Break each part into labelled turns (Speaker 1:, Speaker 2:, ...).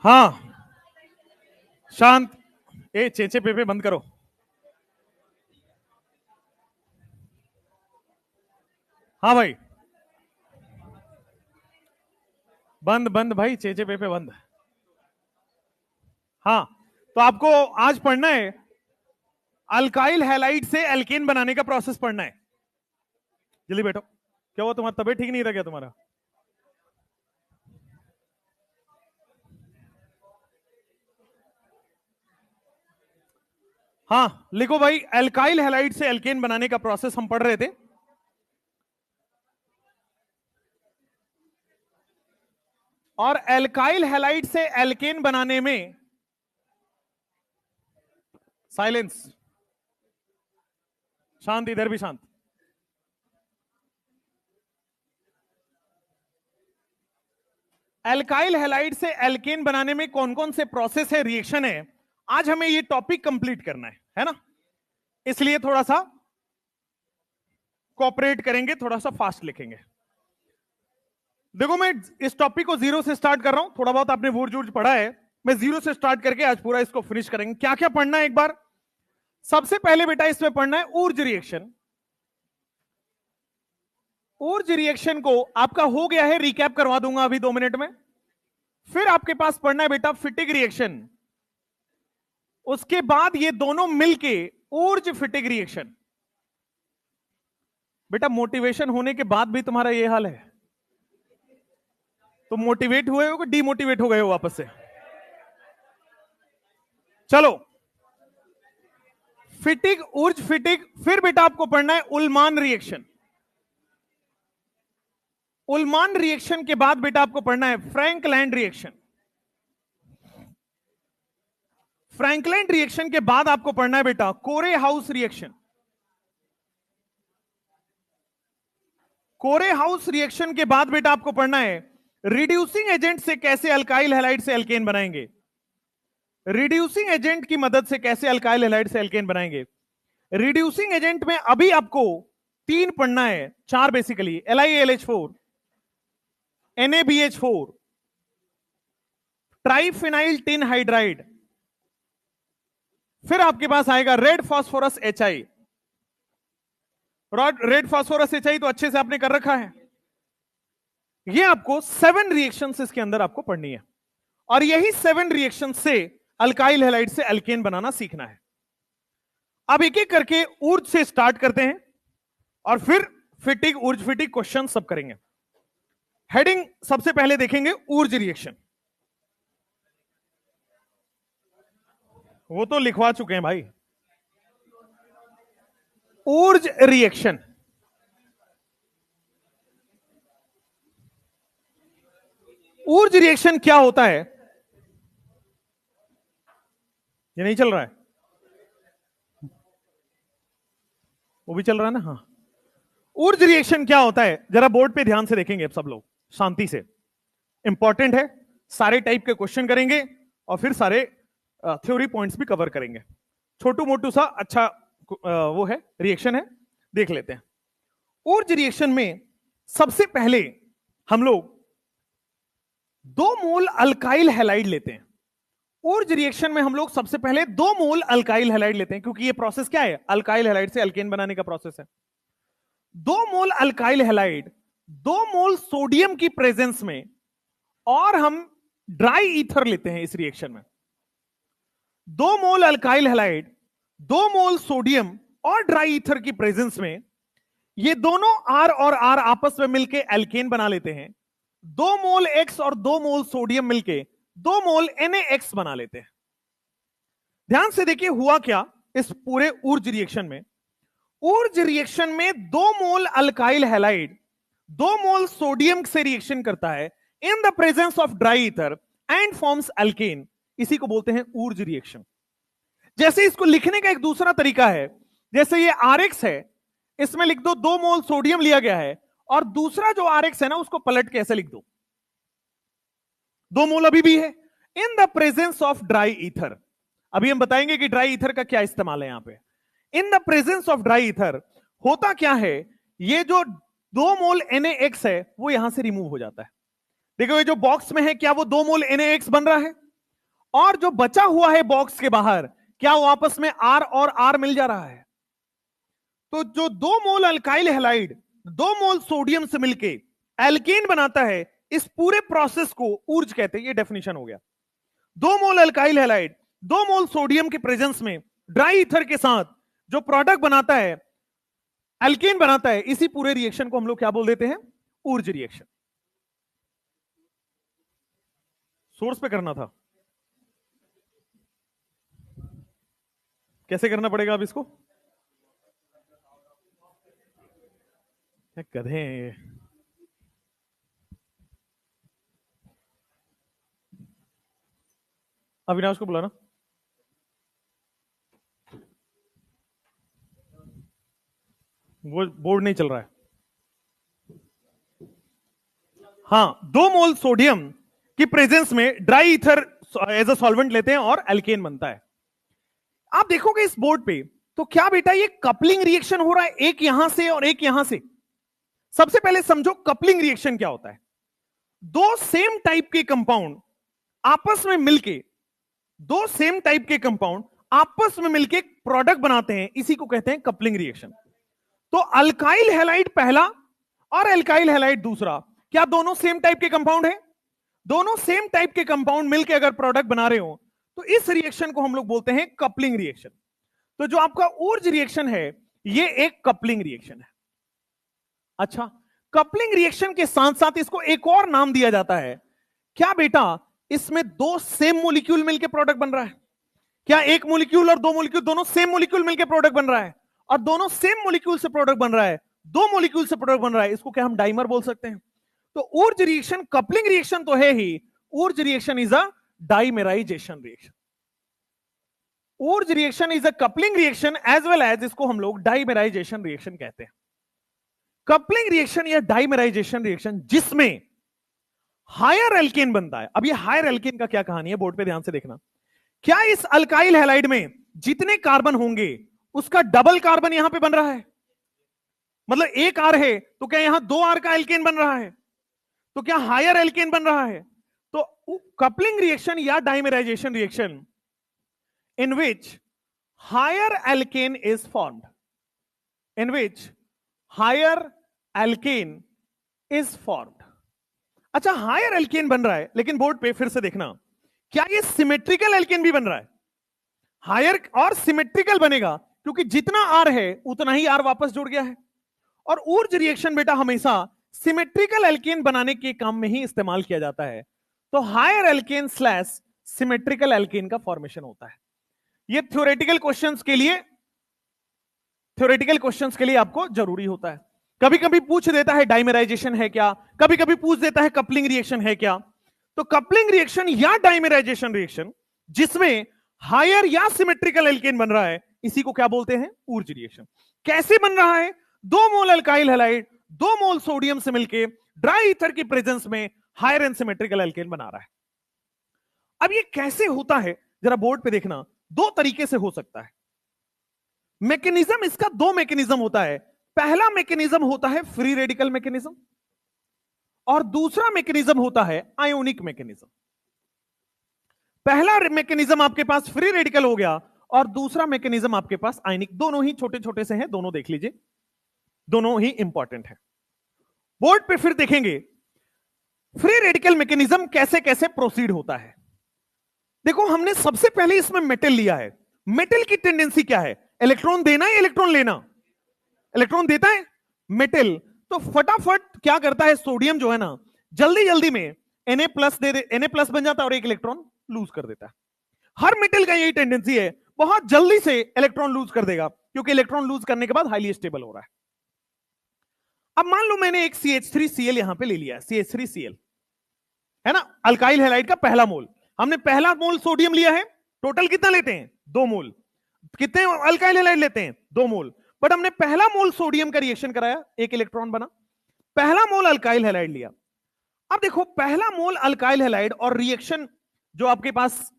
Speaker 1: हाँ, शांत। ए चेचे पेपे बंद करो। हाँ भाई, बंद बंद भाई, चेचे पेपे बंद। हाँ, तो आपको आज पढ़ना है अल्काइल हैलाइड से एल्केन बनाने का प्रोसेस पढ़ना है। जल्दी बैठो। क्या हुआ, तुम्हारा तबीयत ठीक नहीं था क्या तुम्हारा? हाँ लिखो भाई, अल्काइल हैलाइड से एल्केन बनाने का प्रोसेस हम पढ़ रहे थे। और एल्काइल हैलाइड से एल्केन बनाने में, साइलेंस, शांत, इधर भी शांत। एल्काइल हैलाइड से एल्केन बनाने में कौन कौन से प्रोसेस है, रिएक्शन है, आज हमें ये टॉपिक कंप्लीट करना है ना। इसलिए थोड़ा सा कोऑपरेट करेंगे, थोड़ा सा फास्ट लिखेंगे। देखो मैं इस टॉपिक को जीरो से स्टार्ट कर रहा हूं, थोड़ा बहुत आपने वूर्ज वूर्ज पढ़ा है, मैं जीरो से स्टार्ट करके आज पूरा इसको फिनिश करेंगे। क्या क्या पढ़ना है एक बार। सबसे पहले बेटा इसमें पढ़ना है ऊर्ज रिएक्शन। ऊर्ज रिएक्शन को आपका हो गया है, रिकैप करवा दूंगा अभी 2 मिनट में। फिर आपके पास पढ़ना है बेटा फिटिग रिएक्शन। उसके बाद ये दोनों मिलके ऊर्ज फिटिग रिएक्शन। बेटा मोटिवेशन होने के बाद भी तुम्हारा ये हाल है, तो मोटिवेट हुए हो कि डीमोटिवेट हो गए हो वापस से? चलो, फिटिग, ऊर्ज फिटिग। फिर बेटा आपको पढ़ना है उल्मान रिएक्शन। उल्मान रिएक्शन के बाद बेटा आपको पढ़ना है फ्रैंकलैंड रिएक्शन। फ्रैंकलैंड रिएक्शन के बाद आपको पढ़ना है बेटा कोरे हाउस रिएक्शन। कोरे हाउस रिएक्शन के बाद बेटा आपको पढ़ना है रिड्यूसिंग एजेंट से कैसे अल्काइल हैलाइड से एल्केन बनाएंगे। रिड्यूसिंग एजेंट की मदद से कैसे अल्काइल हैलाइड से एल्केन बनाएंगे। रिड्यूसिंग एजेंट में अभी आपको 3 पढ़ना है, 4 basically, LiAlH4, NaBH4, triphenyl tin hydride. फिर आपके पास आएगा red phosphorus HI। Red phosphorus HI तो अच्छे से आपने कर रखा है। ये आपको 7 रिएक्शंस इसके अंदर आपको पढ़नी है, और यही 7 रिएक्शन से अल्काइल हैलाइड से एल्केन बनाना सीखना है। अब एक एक करके ऊर्ज से स्टार्ट करते हैं, और फिर फिटिग, ऊर्ज फिटिग क्वेश्चन सब करेंगे। हेडिंग सबसे पहले देखेंगे ऊर्ज रिएक्शन। वो तो लिखवा चुके हैं भाई। ऊर्ज रिएक्शन, ऊर्ज रिएक्शन क्या होता है? ये नहीं चल रहा है, वो भी चल रहा है ना। हाँ, ऊर्ज रिएक्शन क्या होता है जरा बोर्ड पे ध्यान से देखेंगे सब लोग, शांति से। इंपॉर्टेंट है, सारे टाइप के क्वेश्चन करेंगे और फिर सारे थ्योरी पॉइंट्स भी कवर करेंगे। छोटू मोटू सा अच्छा वो है, रिएक्शन है, देख लेते हैं। ऊर्ज रिएक्शन में सबसे पहले हम लोग 2 मोल अल्काइल हैलाइड लेते हैं। ऊर्ज रिएक्शन में हम लोग सबसे पहले 2 मोल अल्काइल हैलाइड लेते हैं, क्योंकि ये प्रोसेस क्या है, अल्काइल हैलाइड से एल्केन बनाने का प्रोसेस है। 2 mole alkyl halide 2 mole sodium की प्रेजेंस में, और हम ड्राई ईथर लेते हैं इस रिएक्शन में। 2 mole alkyl halide 2 mole sodium और ड्राई ईथर की प्रेजेंस में, ये दोनों R और R आपस में मिलकर एल्केन बना लेते हैं। 2 मोल X और 2 मोल सोडियम मिलके 2 मोल NaX बना लेते हैं। ध्यान से देखिए हुआ क्या इस पूरे ऊर्ज रिएक्शन में। ऊर्ज रिएक्शन में 2 mole alkyl halide 2 mole sodium से रिएक्शन करता है in the presence of dry ether and forms alkane. इसी को बोलते हैं ऊर्ज रिएक्शन। जैसे इसको लिखने का एक दूसरा तरीका है, जैसे ये RX है, इसमें लिख दो 2 मोल सोडियम लिया गया है, और दूसरा जो RX है ना उसको पलट के ऐसे लिख दो, 2 मोल अभी भी है, in the presence of dry ether. अभी हम बताएंगे कि ड्राई ईथर का क्या इस्तेमाल है यहां पे। इन the presence of dry ether होता क्या है, ये जो 2 मोल NaX है वो यहां से रिमूव हो जाता है। देखो ये जो बॉक्स में है, क्या वो 2 मोल NaX बन रहा है? और जो बचा हुआ है बॉक्स के बाहर, क्या वो आपस में R और R मिल जा रहा है? तो जो 2 mole alkyl halide 2 mole sodium से मिलके एल्केन बनाता है, इस पूरे प्रोसेस को ऊर्ज कहते हैं। ये डेफिनेशन हो गया। 2 mole alkyl halide 2 mole sodium के प्रेजेंस में ड्राई ईथर के साथ जो प्रोडक्ट बनाता है, एल्केन बनाता है, इसी पूरे रिएक्शन को हम लोग क्या बोल देते हैं? Wurtz reaction. सोर्स पे करना था, कैसे करना पड़ेगा अब इसको? क्या गधे हैं ये। अविनाश को बुलाना। वो बोर्ड नहीं चल रहा है। हाँ, 2 मोल सोडियम की प्रेजेंस में dry ether as a solvent लेते हैं और एल्केन बनता है। आप देखोगे इस बोर्ड पे, तो क्या बेटा ये कपलिंग रिएक्शन हो रहा है, एक यहां से और एक यहां से। सबसे पहले समझो कपलिंग रिएक्शन क्या होता है। 2 सेम टाइप के कंपाउंड आपस में मिलके 2 सेम टाइप के कंपाउंड आपस में मिलके प्रोडक्ट बनाते हैं, इसी को कहते हैं कपलिंग रिएक्शन। तो अल्काइल हैलाइड पहला और अल्काइल हैलाइड दूसरा, क्या दोनों सेम टाइप के कंपाउंड हैं? दोनों सेम टाइप के कंपाउंड मिलके अगर प्रोडक्ट बना रहे हो, तो इस रिएक्शन को हम लोग बोलते हैं कपलिंग रिएक्शन। तो जो आपका ऊर्ज रिएक्शन है, ये एक कपलिंग रिएक्शन है। अच्छा, कपलिंग रिएक्शन के साथ साथ इसको एक और नाम दिया जाता है। क्या बेटा इसमें 2 सेम मोलिक्यूल मिलकर प्रोडक्ट बन रहा है? क्या एक मोलिक्यूल और 2 मोलिक्यूल दोनों सेम मोलिक्यूल मिलकर प्रोडक्ट बन रहा है? और दोनों सेम मोलिक्यूल से प्रोडक्ट बन रहा है, 2 मोलिक्यूल से प्रोडक्ट बन रहा है, इसको क्या हम डाइमर बोल सकते हैं? तो ऊर्ज रिएक्शन कपलिंग रिएक्शन तो है ही, Wurtz reaction is a dimerization reaction. Wurtz reaction is a coupling reaction as well as इसको हम लोग डाइमेराइजेशन रिएक्शन कहते हैं। कपलिंग रिएक्शन या डाइमेराइजेशन रिएक्शन जिसमें हायर एल्केन बनता है। अब ये हायर एल्केन का क्या कहानी है, बोर्ड पे ध्यान से देखना। क्या इस अल्काइल हैलाइड में जितने कार्बन होंगे उसका डबल कार्बन यहां पे बन रहा है? मतलब एक R है तो क्या यहां 2 R का एल्केन बन रहा है? तो क्या हायर एल्केन बन रहा है? तो कपलिंग रिएक्शन या डाइमेराइजेशन reaction in which higher alkane is formed, in which higher alkane is formed। अच्छा, हायर एल्केन बन रहा है, लेकिन बोर्ड पे फिर से देखना, क्या ये सिमेट्रिकल एल्केन भी बन रहा है? हायर और सिमेट्रिकल बनेगा क्योंकि जितना R है उतना ही R वापस जुड़ गया है। और ऊर्ज रिएक्शन बेटा हमेशा सिमेट्रिकल एल्केन बनाने के काम में ही इस्तेमाल किया जाता है। तो higher alkane slash symmetrical alkane का फॉर्मेशन होता है। ये थ्योरेटिकल क्वेश्चंस के लिए आपको जरूरी होता है। कभी कभी पूछ देता है डाइमेराइजेशन है क्या, कभी कभी पूछ देता है कपलिंग रिएक्शन है क्या। तो कपलिंग रिएक्शन या डाइमेराइजेशन रिएक्शन जिसमें हायर या सिमेट्रिकल एल्केन बन रहा है, इसी को क्या बोलते हैं? Wurtz reaction. कैसे बन रहा है? 2 mole alkyl halide 2 mole sodium से मिलकर ड्राई ईथर की प्रेजेंस में हायर एंड सिमेट्रिकल एल्केन बना रहा है। अब ये कैसे होता है जरा बोर्ड पे देखना। 2 तरीके से हो सकता है। मैकेनिज्म इसका 2 मैकेनिज्म होता है। पहला मैकेनिज्म होता है फ्री रेडिकल मैकेनिज्म और दूसरा मैकेनिज्म होता है आयोनिक मैकेनिज्म। पहला मैकेनिज्म आपके पास फ्री रेडिकल हो गया और दूसरा मैकेनिज्म आपके पास आयनिक। दोनों ही छोटे छोटे से हैं, दोनों देख लीजिए, दोनों ही इंपॉर्टेंट है। बोर्ड पे फिर देखेंगे फ्री रेडिकल मैकेनिज्म कैसे कैसे प्रोसीड होता है। देखो, हमने सबसे पहले इसमें मेटल लिया है। मेटल की टेंडेंसी क्या है? इलेक्ट्रॉन देना या इलेक्ट्रॉन लेना? इलेक्ट्रॉन देता है मेटल। तो फटाफट क्या करता है सोडियम जो है ना, जल्दी जल्दी में Na प्लस दे दे, Na प्लस बन जाता है और एक इलेक्ट्रॉन लूज कर देता है। हर मेटल का यही टेंडेंसी है, बहुत जल्दी से इलेक्ट्रॉन लूज कर देगा क्योंकि इलेक्ट्रॉन लूज करने के बाद हाईली स्टेबल हो रहा है। अब मान लो मैंने एक CH3Cl यहां पे ले लिया, CH3Cl है ना, अल्काइल हैलाइड का पहला मोल। हमने पहला मोल सोडियम लिया है, टोटल कितना लेते हैं? 2 मोल। कितने अल्काइल हैलाइड लेते हैं? 2 मोल। बट हमने पहला मोल सोडियम का रिएक्शन कराया, एक इलेक्ट्रॉन बना, पहला मोल अल्काइल हैलाइड लिया। अब देखो, पहला मोल अल्काइल हैलाइड और रिएक्शन जो आपके पास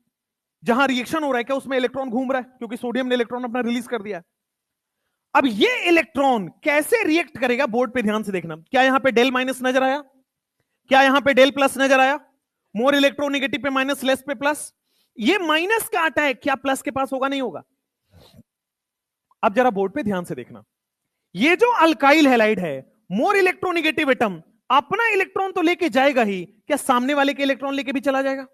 Speaker 1: जहां रिएक्शन हो रहा है, क्या उसमें इलेक्ट्रॉन घूम रहा है? क्योंकि सोडियम ने इलेक्ट्रॉन अपना रिलीज कर दिया है। अब ये इलेक्ट्रॉन कैसे रिएक्ट करेगा, बोर्ड पे ध्यान से देखना। क्या यहां पे डेल माइनस नजर आया? क्या यहां पे डेल प्लस नजर आया? मोर इलेक्ट्रोनेगेटिव पे माइनस, लेस पे प्लस। ये माइनस का अटैक क्या प्लस के पास होगा? नहीं होगा। अब जरा बोर्ड पे ध्यान से देखना, ये जो अल्काइल हैलाइड है, मोर इलेक्ट्रोनिगेटिव एटम अपना इलेक्ट्रॉन तो लेके जाएगा ही, क्या सामने वाले के इलेक्ट्रॉन लेके भी चला जाएगा?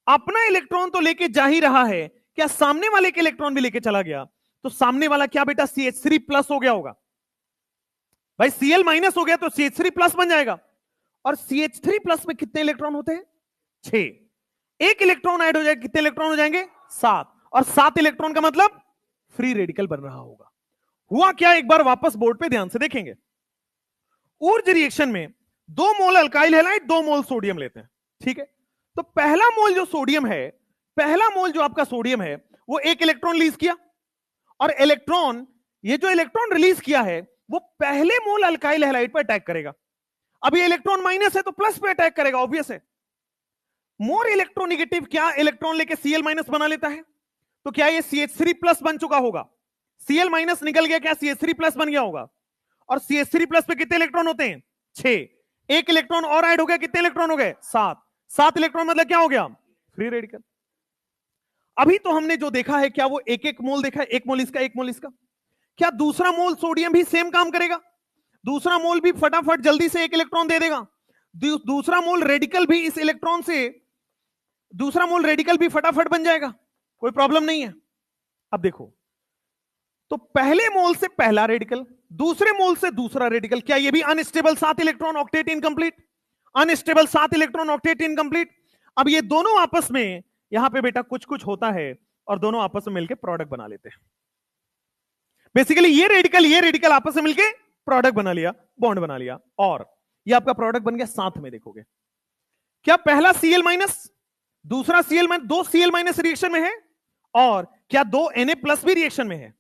Speaker 1: अपना इलेक्ट्रॉन तो लेके जा ही रहा है, क्या सामने वाले के इलेक्ट्रॉन भी लेके चला गया? तो सामने वाला क्या बेटा CH3 प्लस हो गया होगा भाई, Cl माइनस हो गया तो CH3 प्लस बन जाएगा। और CH3 प्लस में कितने इलेक्ट्रॉन होते हैं? 6। एक इलेक्ट्रॉन ऐड हो जाएगा, कितने इलेक्ट्रॉन हो जाएंगे? 7। और 7 इलेक्ट्रॉन का मतलब फ्री रेडिकल बन रहा होगा। हुआ क्या, एक बार वापस बोर्ड पे ध्यान से देखेंगे। ऊर्ज रिएक्शन में 2 mole alkyl halide 2 mole sodium लेते हैं, ठीक है। तो पहला मोल जो सोडियम है, पहला मोल जो आपका सोडियम है, वो एक इलेक्ट्रॉन रिलीज किया, और इलेक्ट्रॉन, ये जो इलेक्ट्रॉन रिलीज किया है वो पहले मोल अल्काइल हैलाइड पर अटैक करेगा। अब ये इलेक्ट्रॉन माइनस है तो प्लस पे अटैक करेगा, ऑब्वियस है। मोर इलेक्ट्रोनिगेटिव क्या इलेक्ट्रॉन लेके Cl माइनस बना लेता है, तो क्या ये CH3 प्लस बन चुका होगा? Cl माइनस निकल गया, क्या CH3 प्लस बन गया होगा? और CH3 प्लस पे कितने इलेक्ट्रॉन होते हैं? 6। एक इलेक्ट्रॉन और ऐड हो गया, कितने इलेक्ट्रॉन हो गए? 7। 7 इलेक्ट्रॉन मतलब क्या हो गया? Free radical. अभी तो हमने जो देखा है, क्या वो एक एक मोल देखा है? एक मोल इसका, एक मोल इसका। क्या दूसरा मोल सोडियम भी सेम काम करेगा? दूसरा मोल भी फटाफट जल्दी से एक इलेक्ट्रॉन दे देगा। दूसरा मोल रेडिकल भी इस इलेक्ट्रॉन से, दूसरा मोल रेडिकल भी फटाफट बन जाएगा, कोई प्रॉब्लम नहीं है। अब देखो, तो पहले मोल से पहला रेडिकल, दूसरे मोल से दूसरा रेडिकल, क्या ये भी unstable 7 electron octet incomplete? Unstable 7 electron octet incomplete. अब ये दोनों आपस में, यहां पे बेटा कुछ कुछ होता है और दोनों आपस में मिलकर प्रोडक्ट बना लेते हैं। बेसिकली ये रेडिकल आपस में मिलकर प्रोडक्ट बना लिया, बॉन्ड बना लिया, और ये आपका प्रोडक्ट बन गया। साथ में देखोगे, क्या पहला Cl माइनस, दूसरा Cl minus, 2 Cl minus reaction में है, और क्या 2 Na प्लस भी रिएक्शन में है?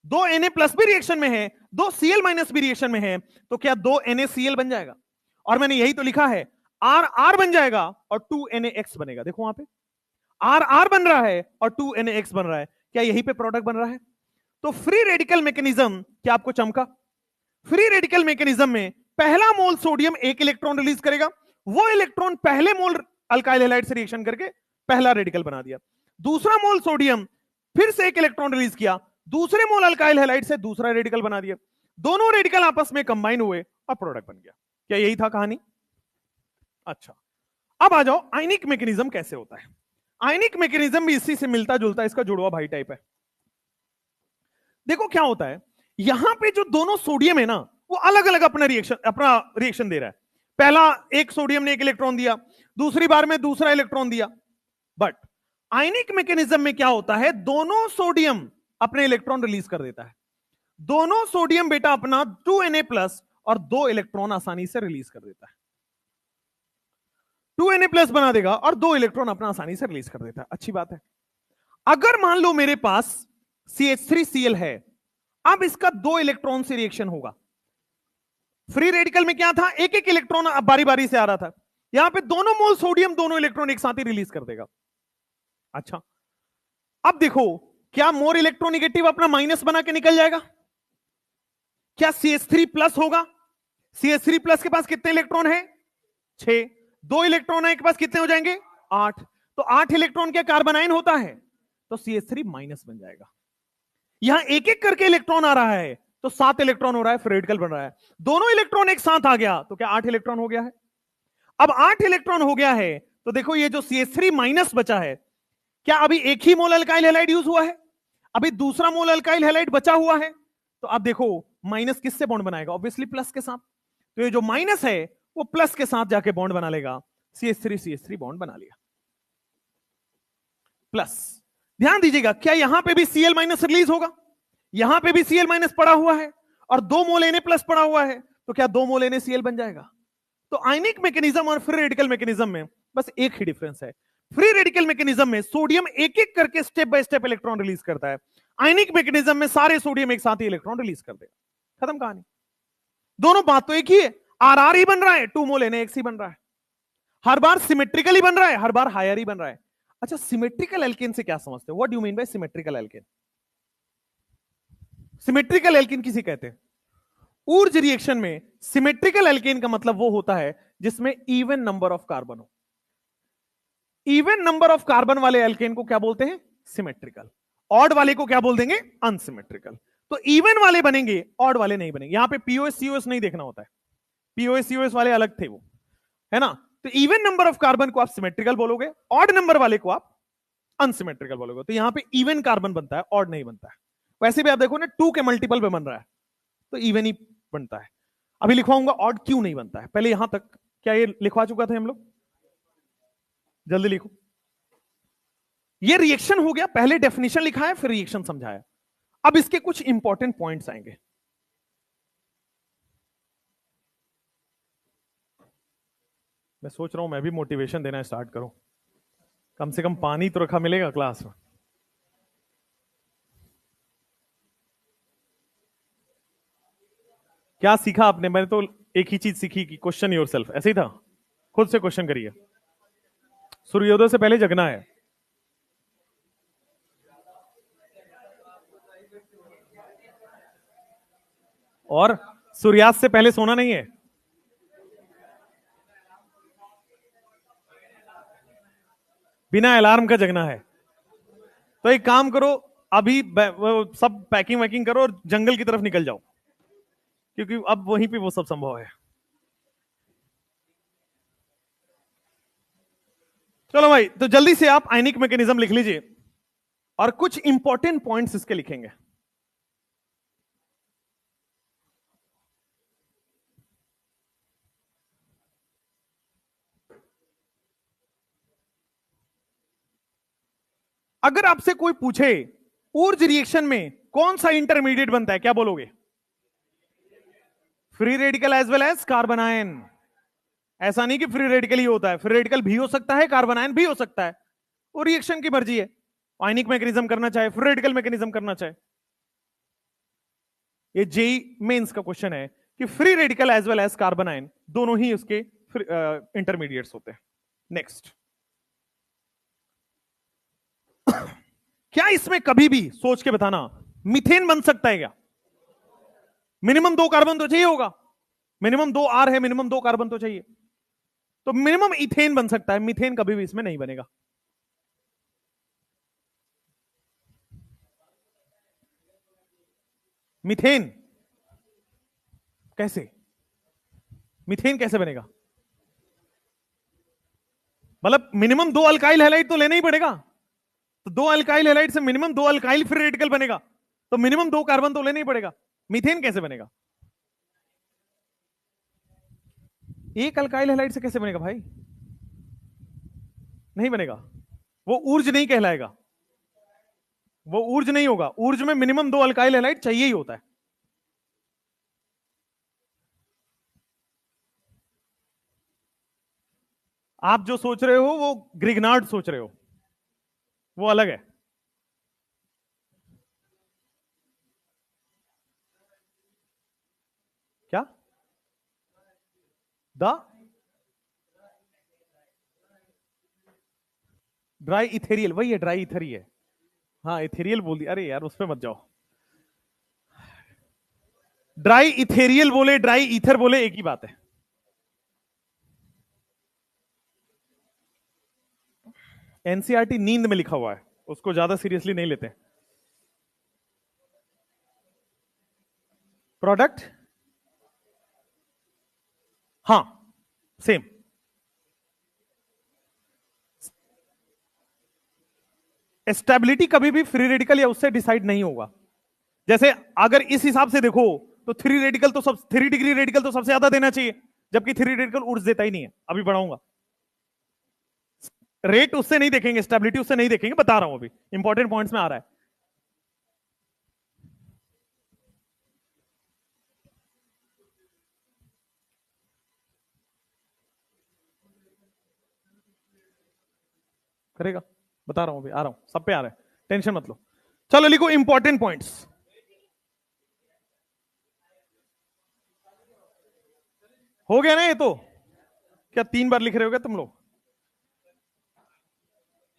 Speaker 1: 2 Na प्लस भी रिएक्शन में है, 2 Cl माइनस भी रिएक्शन में है, तो क्या 2 NaCl बन जाएगा? और मैंने यही तो लिखा है, R बन जाएगा और 2 NaX बनेगा। देखो वहां पे R बन रहा है और 2 NaX बन रहा है, क्या यहीं पे प्रोडक्ट बन रहा है? तो फ्री रेडिकल मैकेनिज्म क्या आपको चमका? फ्री रेडिकल मैकेनिज्म में पहला मोल सोडियम एक इलेक्ट्रॉन रिलीज करेगा, वो इलेक्ट्रॉन पहले मोल अल्काइल हैलाइड से रिएक्शन करके पहला रेडिकल बना दिया। दूसरा मोल सोडियम फिर से एक इलेक्ट्रॉन रिलीज किया, दूसरे मोल अल्काइल हैलाइड से दूसरा रेडिकल बना दिया। दोनों रेडिकल आपस में कंबाइन हुए और प्रोडक्ट बन गया। क्या यही था कहानी? अच्छा, अब आ जाओ आयनिक मैकेनिज्म कैसे होता है। आयनिक मैकेनिज्म भी इसी से मिलता जुलता, इसका जुड़वा भाई टाइप है। देखो क्या होता है, यहां पे जो दोनों सोडियम है ना, वो अलग अलग अपना रिएक्शन दे रहा है। पहला एक सोडियम ने एक इलेक्ट्रॉन दिया, दूसरी बार में दूसरा इलेक्ट्रॉन दिया। बट आयनिक मैकेनिज्म में क्या होता है, दोनों सोडियम अपने इलेक्ट्रॉन रिलीज कर देता है। दोनों सोडियम बेटा अपना 2 Na प्लस और 2 इलेक्ट्रॉन आसानी से रिलीज कर देता है। 2 Na प्लस बना देगा और 2 इलेक्ट्रॉन अपना आसानी से रिलीज कर देता है। अच्छी बात है। अगर मान लो मेरे पास CH3Cl है, अब इसका 2 इलेक्ट्रॉन से रिएक्शन होगा। फ्री रेडिकल में क्या था, एक एक इलेक्ट्रॉन बारी बारी से आ रहा था, यहां पे दोनों मोल सोडियम दोनों इलेक्ट्रॉन एक साथ ही रिलीज कर देगा। अच्छा, अब देखो, क्या मोर इलेक्ट्रोनिगेटिव अपना माइनस बना के निकल जाएगा? क्या CH3 प्लस होगा? CH3 प्लस के पास कितने इलेक्ट्रॉन है? 6। 2 इलेक्ट्रॉन है के पास, कितने हो जाएंगे? 8। तो 8 इलेक्ट्रॉन क्या कार्बन आयन होता है, तो CH3 माइनस बन जाएगा। यहां एक एक करके इलेक्ट्रॉन आ रहा है तो 7 इलेक्ट्रॉन हो रहा है, फिर रेडिकल बन रहा है। दोनों इलेक्ट्रॉन एक साथ आ गया तो क्या 8 इलेक्ट्रॉन हो गया है? अब 8 इलेक्ट्रॉन हो गया है तो देखो ये जो CH3 माइनस बचा है, क्या अभी एक ही मोल अल्काइल हैलाइड यूज हुआ है? अभी दूसरा मोल अल्काइल हैलाइड बचा हुआ है। तो अब देखो माइनस किससे बॉन्ड बनाएगा? ऑब्वियसली प्लस के साथ। तो ये जो माइनस है वो प्लस के साथ जाके बॉन्ड बना लेगा। CH3 बॉन्ड बना लिया, प्लस। ध्यान दीजिएगा, क्या यहां पे भी Cl माइनस रिलीज होगा? यहां पे भी Cl माइनस पड़ा हुआ है और 2 मोल Na प्लस पड़ा हुआ है, तो क्या 2 मोल NaCl बन जाएगा? तो आयनिक मैकेनिज्म और फ्री रेडिकल मैकेनिज्म में बस एक ही डिफरेंस है। फ्री रेडिकल मैकेनिज्म में सोडियम एक एक करके step by step electron release करता है, आयनिक मैकेनिज्म में सारे सोडियम एक साथ ही इलेक्ट्रॉन रिलीज कर देगा। खत्म कहानी। दोनों बात तो एक ही है, RR ही बन रहा है, 2 मोल NaX ही बन रहा है। हर बार सिमेट्रिकली बन रहा है, हर बार हायर ही बन रहा है। अच्छा, सिमेट्रिकल एल्केन से क्या समझते हो? What do you mean by symmetrical alkane? Symmetrical alkane किसे कहते हैं? ऊर्ज रिएक्शन में सिमेट्रिकल एल्केन का मतलब वो होता है जिसमें इवन नंबर ऑफ कार्बन हो। इवन नंबर ऑफ कार्बन वाले एल्केन को क्या बोलते हैं? सिमेट्रिकल। ऑड वाले को क्या बोल देंगे? अनसिमेट्रिकल। तो इवन वाले बनेंगे, ऑड वाले नहीं बनेंगे। यहां पे पीओएस सीओएस नहीं देखना होता है, पीओएस सीओएस वाले अलग थे वो, है ना। तो इवन नंबर ऑफ कार्बन को आप सिमेट्रिकल बोलोगे, ऑड नंबर वाले को आप अनसिमेट्रिकल बोलोगे। तो यहां पे इवन कार्बन बनता है, ऑड नहीं बनता है। वैसे भी आप देखो ना, 2 के मल्टीपल पे बन रहा है तो इवन ही बनता है। अभी लिखवाऊंगा ऑड क्यों नहीं बनता है। पहले यहां तक क्या ये लिखवा चुका था हम लोग? जल्दी लिखो। ये रिएक्शन हो गया, पहले डेफिनेशन लिखा है फिर रिएक्शन समझाया। अब इसके कुछ इंपॉर्टेंट पॉइंट्स आएंगे। मैं सोच रहा हूं मैं भी मोटिवेशन देना स्टार्ट करूं, कम से कम पानी तो रखा मिलेगा क्लास में। क्या सीखा आपने? मैंने तो एक ही चीज सीखी कि क्वेश्चन योरसेल्फ। ऐसे ही था, खुद से क्वेश्चन करिए। सूर्योदय से पहले जगना है, और सूर्यास्त से पहले सोना नहीं है। बिना अलार्म का जगना है। तो एक काम करो, अभी सब पैकिंग वैकिंग करो और जंगल की तरफ निकल जाओ, क्योंकि अब वहीं पे वो सब संभव है। चलो भाई, तो जल्दी से आप आयनिक मैकेनिज्म लिख लीजिए और कुछ इंपॉर्टेंट पॉइंट्स इसके लिखेंगे। अगर आपसे कोई पूछे ऊर्ज रिएक्शन में कौन सा इंटरमीडिएट बनता है, क्या बोलोगे? Free radical as well as carbon ion. ऐसा नहीं कि फ्री रेडिकल ही होता है, फ्री रेडिकल भी हो सकता है, कार्बन आयन भी हो सकता है। वो रिएक्शन की मर्जी है, आयनिक मैकेनिज्म करना चाहे, फ्री रेडिकल मैकेनिज्म करना चाहे। ये जेई मेंस का क्वेश्चन है कि free radical as well as carbon ion दोनों ही उसके इंटरमीडिएट्स होते हैं। नेक्स्ट, क्या इसमें कभी भी सोच के बताना मीथेन बन सकता है क्या? मिनिमम 2 कार्बन तो चाहिए होगा, मिनिमम 2 आर है, मिनिमम 2 कार्बन तो चाहिए। तो मिनिमम इथेन बन सकता है, मीथेन कभी भी इसमें नहीं बनेगा। मीथेन कैसे, मीथेन कैसे बनेगा? मतलब मिनिमम 2 अल्काइल हैलाइड तो लेना ही पड़ेगा। तो 2 अल्काइल हैलाइड से मिनिमम 2 अल्काइल फ्री रेडिकल बनेगा, तो मिनिमम 2 कार्बन तो लेना ही पड़ेगा। मीथेन कैसे बनेगा? 1 अल्काइल हैलाइड से कैसे बनेगा भाई? नहीं बनेगा, वो ऊर्ज नहीं कहलाएगा, वो ऊर्ज नहीं होगा। ऊर्ज में मिनिमम 2 अल्काइल हैलाइड चाहिए ही होता है। आप जो सोच रहे हो वो ग्रिग्नार्ड सोच रहे हो, वो अलग है। क्या? द ड्राई इथेरियल, वही है, ड्राई इथर ही है। हाँ इथेरियल बोल दिया, अरे यार उस पर मत जाओ। ड्राई इथेरियल बोले, ड्राई ईथर बोले, एक ही बात है। एनसीईआरटी नींद में लिखा हुआ है, उसको ज्यादा सीरियसली नहीं लेते। प्रोडक्ट, हाँ सेम। स्टेबिलिटी कभी भी फ्री रेडिकल या उससे डिसाइड नहीं होगा। जैसे अगर इस हिसाब से देखो तो 3 रेडिकल तो सब 3 डिग्री रेडिकल तो सबसे ज्यादा देना चाहिए, जबकि 3 रेडिकल ऊर्जा देता ही नहीं है। अभी बढ़ाऊंगा, रेट उससे नहीं देखेंगे, स्टेबिलिटी उससे नहीं देखेंगे, बता रहा हूं अभी इंपॉर्टेंट पॉइंट्स में आ रहा है। करेगा, बता रहा हूं अभी, आ रहा हूं, सब पे आ रहा है, टेंशन मत लो। चलो लिखो इंपॉर्टेंट पॉइंट्स। हो गया ना ये तो? क्या 3 बार लिख रहे हो क्या तुम लोग?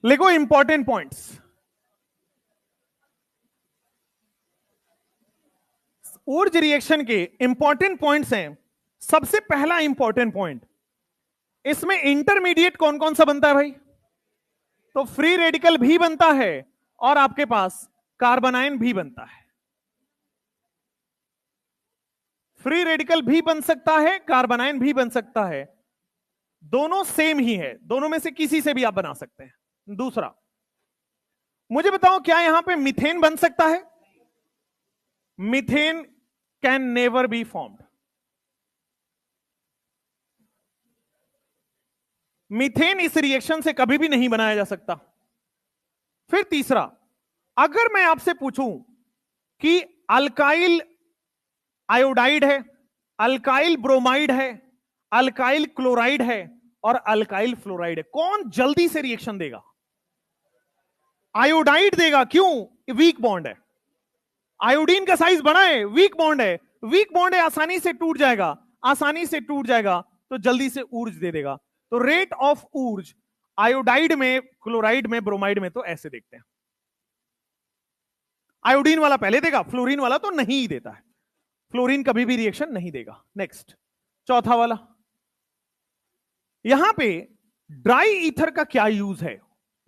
Speaker 1: लिखो इंपॉर्टेंट पॉइंट्स। ऊर्ज रिएक्शन के इंपॉर्टेंट पॉइंट्स हैं। सबसे पहला इंपॉर्टेंट पॉइंट, इसमें इंटरमीडिएट कौन कौन सा बनता है भाई? तो फ्री रेडिकल भी बनता है और आपके पास कार्बनाइन भी बनता है। फ्री रेडिकल भी बन सकता है, कार्बनाइन भी बन सकता है, दोनों सेम ही है, दोनों में से किसी से भी आप बना सकते हैं। दूसरा, मुझे बताओ क्या यहां पे मीथेन बन सकता है? Methane can never be formed. Methane इस रिएक्शन से कभी भी नहीं बनाया जा सकता। फिर तीसरा, अगर मैं आपसे पूछूं कि अल्काइल आयोडाइड है, अल्काइल ब्रोमाइड है, अल्काइल क्लोराइड है और अल्काइल फ्लोराइड है, कौन जल्दी से रिएक्शन देगा? आयोडाइड देगा। क्यों? वीक बॉन्ड है। आयोडीन का साइज बड़ा है, वीक बॉन्ड है, वीक बॉन्ड है, आसानी से टूट जाएगा, आसानी से टूट जाएगा तो जल्दी से ऊर्ज दे देगा। तो रेट ऑफ ऊर्ज आयोडाइड में, क्लोराइड में, ब्रोमाइड में तो ऐसे देखते हैं। आयोडीन वाला पहले देगा, फ्लोरीन वाला तो नहीं देता है, फ्लोरीन कभी भी रिएक्शन नहीं देगा। नेक्स्ट, चौथा वाला, यहां पे ड्राई ईथर का क्या यूज है?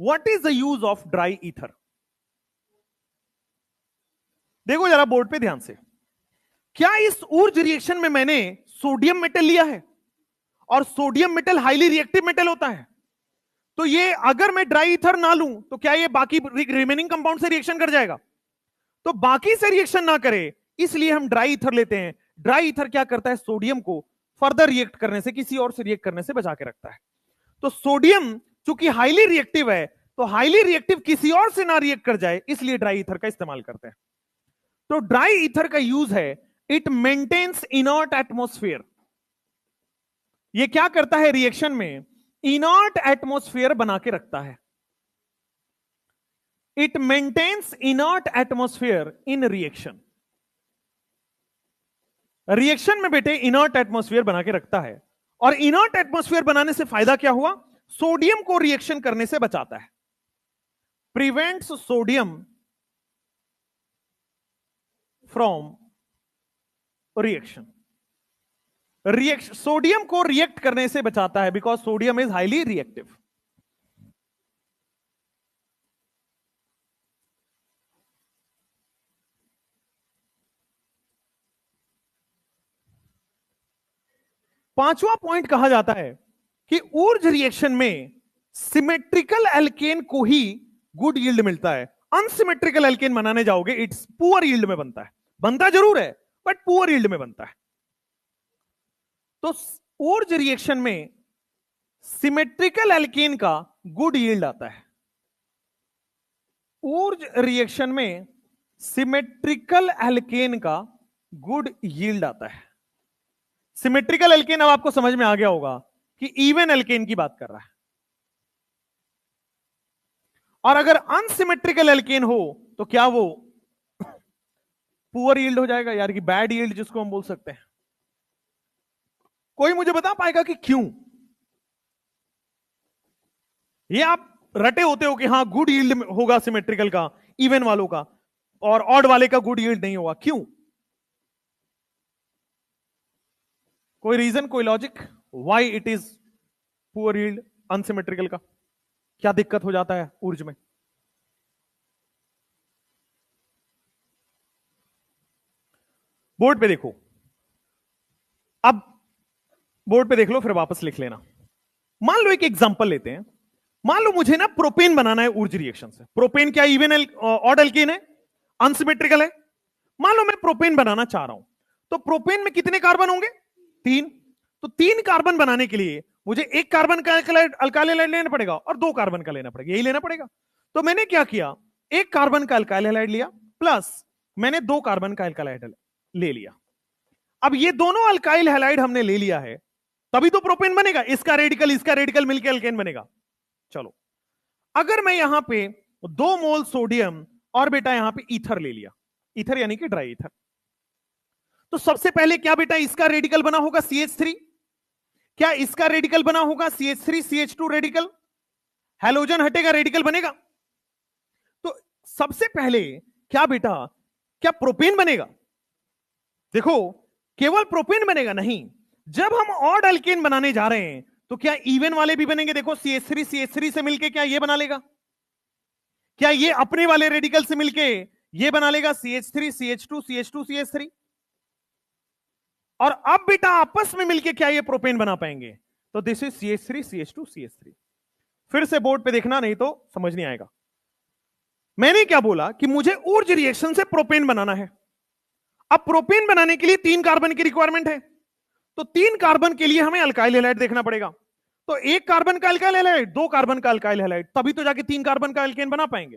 Speaker 1: What is the use of dry ether? देखो जरा बोर्ड पे ध्यान से, क्या इस ऊर्ज रिएक्शन में मैंने सोडियम मेटल लिया है और sodium metal highly reactive metal होता है, तो ये अगर मैं ड्राई ईथर ना लूं तो क्या ये बाकी रिमेनिंग कंपाउंड से रिएक्शन कर जाएगा? तो बाकी से रिएक्शन ना करे इसलिए हम ड्राई ईथर लेते हैं। ड्राई ईथर क्या करता है? सोडियम को फर्दर रिएक्ट करने से, किसी और से रिएक्ट करने से बचा के रखता है। तो सोडियम चूंकि हाईली रिएक्टिव है, तो हाईली रिएक्टिव किसी और से ना रिएक्ट कर जाए, इसलिए ड्राई ईथर का इस्तेमाल करते हैं। तो ड्राई ईथर का यूज है, इट मेंटेन्स इनर्ट एटमॉस्फेयर। ये क्या करता है? रिएक्शन में इनर्ट एटमॉस्फेयर बना के रखता है। It maintains inert atmosphere in reaction. Reaction में बेटे इनर्ट एटमॉस्फेयर बना के रखता है। और इनर्ट एटमॉस्फेयर बनाने से फायदा क्या हुआ? सोडियम को रिएक्शन करने से बचाता है, prevents sodium from reaction. Sodium को रिएक्ट करने से बचाता है, because sodium is highly reactive. पांचवा पॉइंट कहा जाता है कि ऊर्ज रिएक्शन में सिमेट्रिकल एल्केन को ही गुड यील्ड मिलता है। अनसिमेट्रिकल एल्केन बनाने जाओगे, इट्स पुअर यील्ड में बनता है। बनता जरूर है बट पुअर यील्ड में बनता है। तो ऊर्ज रिएक्शन में सिमेट्रिकल एल्केन का गुड यील्ड आता है। ऊर्ज रिएक्शन में सिमेट्रिकल एल्केन का गुड यील्ड आता है। सिमेट्रिकल एल्केन अब आपको समझ में आ गया होगा कि इवन एल्केन की बात कर रहा है। और अगर अनसिमेट्रिकल एल्केन हो तो क्या वो पुअर यील्ड हो जाएगा, यार कि बैड यील्ड जिसको हम बोल सकते हैं। कोई मुझे बता पाएगा कि क्यों? ये आप रटे होते हो कि हाँ गुड यील्ड होगा सिमेट्रिकल का, इवन वालों का, और ऑड वाले का गुड यील्ड नहीं होगा, क्यों? कोई रीजन, कोई logic why it is poor yield unsymmetrical का? क्या दिक्कत हो जाता है ऊर्ज में? बोर्ड पे देखो, अब बोर्ड पे देख लो फिर वापस लिख लेना। मान लो एक एग्जांपल लेते हैं। मान लो मुझे ना प्रोपेन बनाना है ऊर्ज रिएक्शन से। प्रोपेन क्या इवन ऑड एल्केन है, अनसिमेट्रिकल है। मान लो मैं प्रोपेन बनाना चाह रहा हूं, तो प्रोपेन में कितने कार्बन होंगे? 3। तो 3 कार्बन बनाने के लिए मुझे एक कार्बन का अल्काइल हैलाइड लेना पड़ेगा और 2 कार्बन का लेना पड़ेगा, यही लेना पड़ेगा। तो मैंने क्या किया, एक कार्बन का अल्काइल हैलाइड लिया प्लस मैंने 2 कार्बन का अल्काइल हैलाइड ले लिया। अब ये दोनों अल्काइल हैलाइड हमने ले लिया है, तभी तो प्रोपेन बनेगा। इसका रेडिकल मिलकर अल्केन बनेगा। चलो, अगर मैं यहां पे 2 मोल सोडियम और बेटा यहां पे ईथर ले लिया, ईथर यानी कि ड्राई ईथर, तो सबसे पहले क्या बेटा इसका रेडिकल बना होगा CH3। क्या इसका रेडिकल बना होगा CH3 CH2 रेडिकल? हैलोजन हटेगा, रेडिकल बनेगा। तो सबसे पहले क्या बेटा, क्या प्रोपेन बनेगा? देखो, केवल प्रोपेन बनेगा नहीं, जब हम ऑड एल्केन बनाने जा रहे हैं तो क्या इवन वाले भी बनेंगे? देखो CH3 CH3 से मिलके क्या ये बना लेगा? क्या ये अपने वाले रेडिकल से मिलके ये बना लेगा CH3 CH2 CH2 CH3? और अब बेटा आपस में मिलके क्या ये प्रोपेन बना पाएंगे? तो this is CH3 CH2 CH3। फिर से बोर्ड पे देखना, नहीं तो समझ नहीं आएगा। मैंने क्या बोला कि मुझे ऊर्ज रिएक्शन से प्रोपेन बनाना है। अब प्रोपेन बनाने के लिए 3 कार्बन की रिक्वायरमेंट है, तो 3 कार्बन के लिए हमें अल्काइल हैलाइड देखना पड़ेगा। तो 1 कार्बन का अल्काइल हैलाइड, 2 कार्बन का अल्काइल हैलाइड, तभी तो जाके 3 कार्बन का अल्केन बना पाएंगे।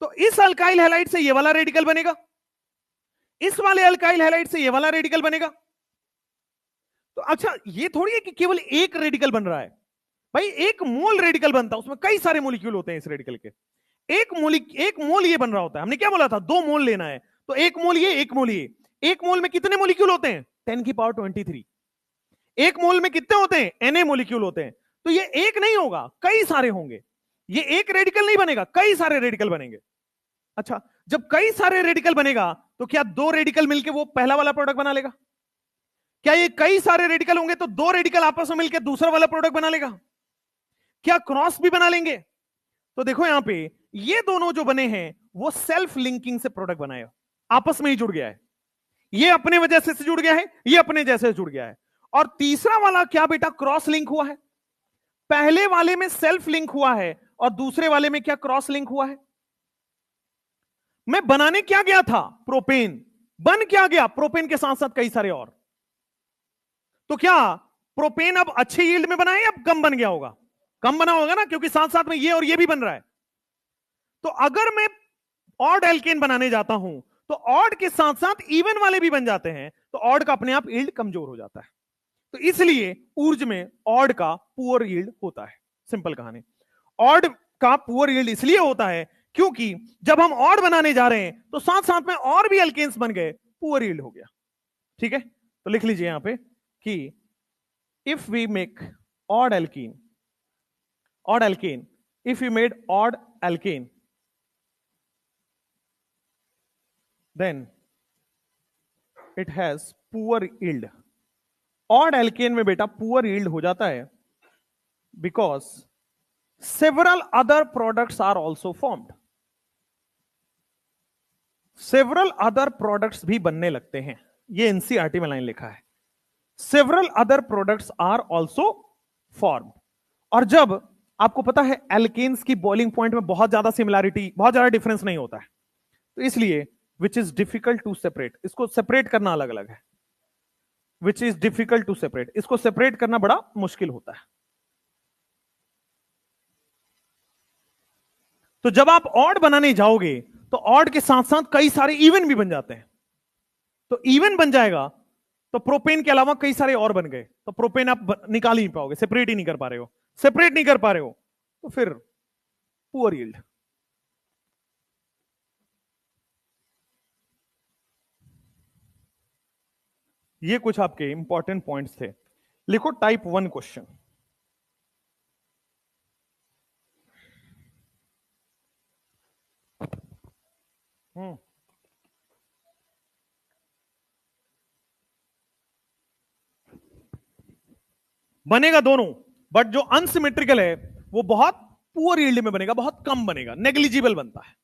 Speaker 1: तो इस अल्काइल हैलाइड से ये वाला रेडिकल बनेगा, इस वाले अल्काइल हैलाइड से ये वाला रेडिकल बनेगा। तो अच्छा, ये थोड़ी है कि केवल एक रेडिकल बन रहा है भाई, एक मोल रेडिकल बनता है, उसमें कई सारे मोलिक्यूल होते हैं इस रेडिकल के। एक मोल ये बन रहा होता है। हमने क्या बोला था, 2 मोल लेना है, तो 1 मोल ये, 1 मोल ये। 1 मोल में कितने मोलिक्यूल होते हैं? 10 की पावर 23। 1 मोल में कितने होते हैं? Na मोलिक्यूल होते हैं। तो ये एक नहीं होगा, कई सारे होंगे। ये एक रेडिकल नहीं बनेगा, कई सारे रेडिकल बनेंगे। अच्छा, जब कई सारे रेडिकल बनेगा तो क्या 2 रेडिकल मिलकर वो पहला वाला प्रोडक्ट बना लेगा? क्या ये कई सारे रेडिकल होंगे तो 2 रेडिकल आपस में मिलकर दूसरा वाला प्रोडक्ट बना लेगा? क्या क्रॉस भी बना लेंगे? तो देखो यहां पे ये दोनों जो बने हैं वो सेल्फ लिंकिंग से प्रोडक्ट बनाए, आपस में ही जुड़ गया है। ये अपने वजह से जुड़ गया है, ये अपने जैसे जुड़ गया है। और तीसरा वाला क्या बेटा, क्रॉस लिंक हुआ है। पहले वाले में सेल्फ लिंक हुआ है और दूसरे वाले में क्या, क्रॉस लिंक हुआ है। मैं बनाने क्या गया था, प्रोपेन। बन क्या गया, प्रोपेन के साथ साथ कई सारे और। तो क्या प्रोपेन अब अच्छे यील्ड में बना है या कम बन गया होगा? कम बना होगा ना, क्योंकि साथ साथ में ये और ये भी बन रहा है। तो अगर मैं ऑड एल्केन बनाने जाता हूं तो ऑड के साथ साथ इवन वाले भी बन जाते हैं, तो ऑड का अपने आप यील्ड कमजोर हो जाता है। तो इसलिए ऊर्ज में ऑड का पुअर यील्ड होता है। सिंपल कहानी। ऑड का पुअर यील्ड इसलिए होता है क्योंकि जब हम ऑड बनाने जा रहे हैं तो साथ साथ में और भी एल्केन्स बन गए, पुअर यील्ड हो गया। ठीक है, तो लिख लीजिए यहां पे कि if we make odd alkene, if we made odd alkane, then it has poor yield. odd alkane में बेटा poor yield हो जाता है because several other products are also formed. several other products भी बनने लगते हैं, ये एनसीईआरटी में लाइन लिखा है। several other products are also formed. और जब आपको पता है एल्केन्स की बॉइलिंग पॉइंट में बहुत ज्यादा सिमिलैरिटी, बहुत ज्यादा डिफरेंस नहीं होता है, तो इसलिए which is difficult to separate, इसको सेपरेट करना अलग अलग है। Which is difficult to separate, इसको सेपरेट करना बड़ा मुश्किल होता है। तो जब आप ऑड बनाने जाओगे तो ऑड के साथ साथ कई सारे इवन भी बन जाते हैं। तो इवन बन जाएगा तो प्रोपेन के अलावा कई सारे और बन गए, तो प्रोपेन आप निकाल ही नहीं पाओगे, सेपरेट ही नहीं कर पा रहे हो। सेपरेट नहीं कर पा रहे हो तो फिर पुअर यील्ड। ये कुछ आपके इंपॉर्टेंट पॉइंट्स थे। लिखो टाइप 1 क्वेश्चन। बनेगा दोनों, बट जो अनसिमेट्रिकल है वो बहुत पुअर यील्ड में बनेगा, बहुत कम बनेगा, नेग्लिजिबल बनता है।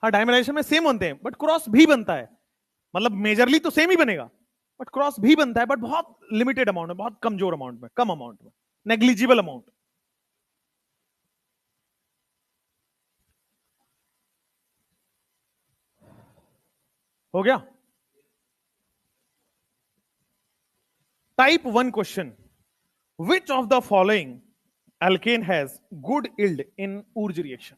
Speaker 1: हाँ, डायमेंशन में सेम बनते हैं बट क्रॉस भी बनता है, मतलब मेजरली तो सेम ही बनेगा बट क्रॉस भी बनता है, बट बहुत लिमिटेड अमाउंट में, बहुत कमजोर अमाउंट में, कम अमाउंट में, नेग्लिजिबल अमाउंट। हो गया। Type 1 question, which of the following alkane has good yield in Wurtz reaction.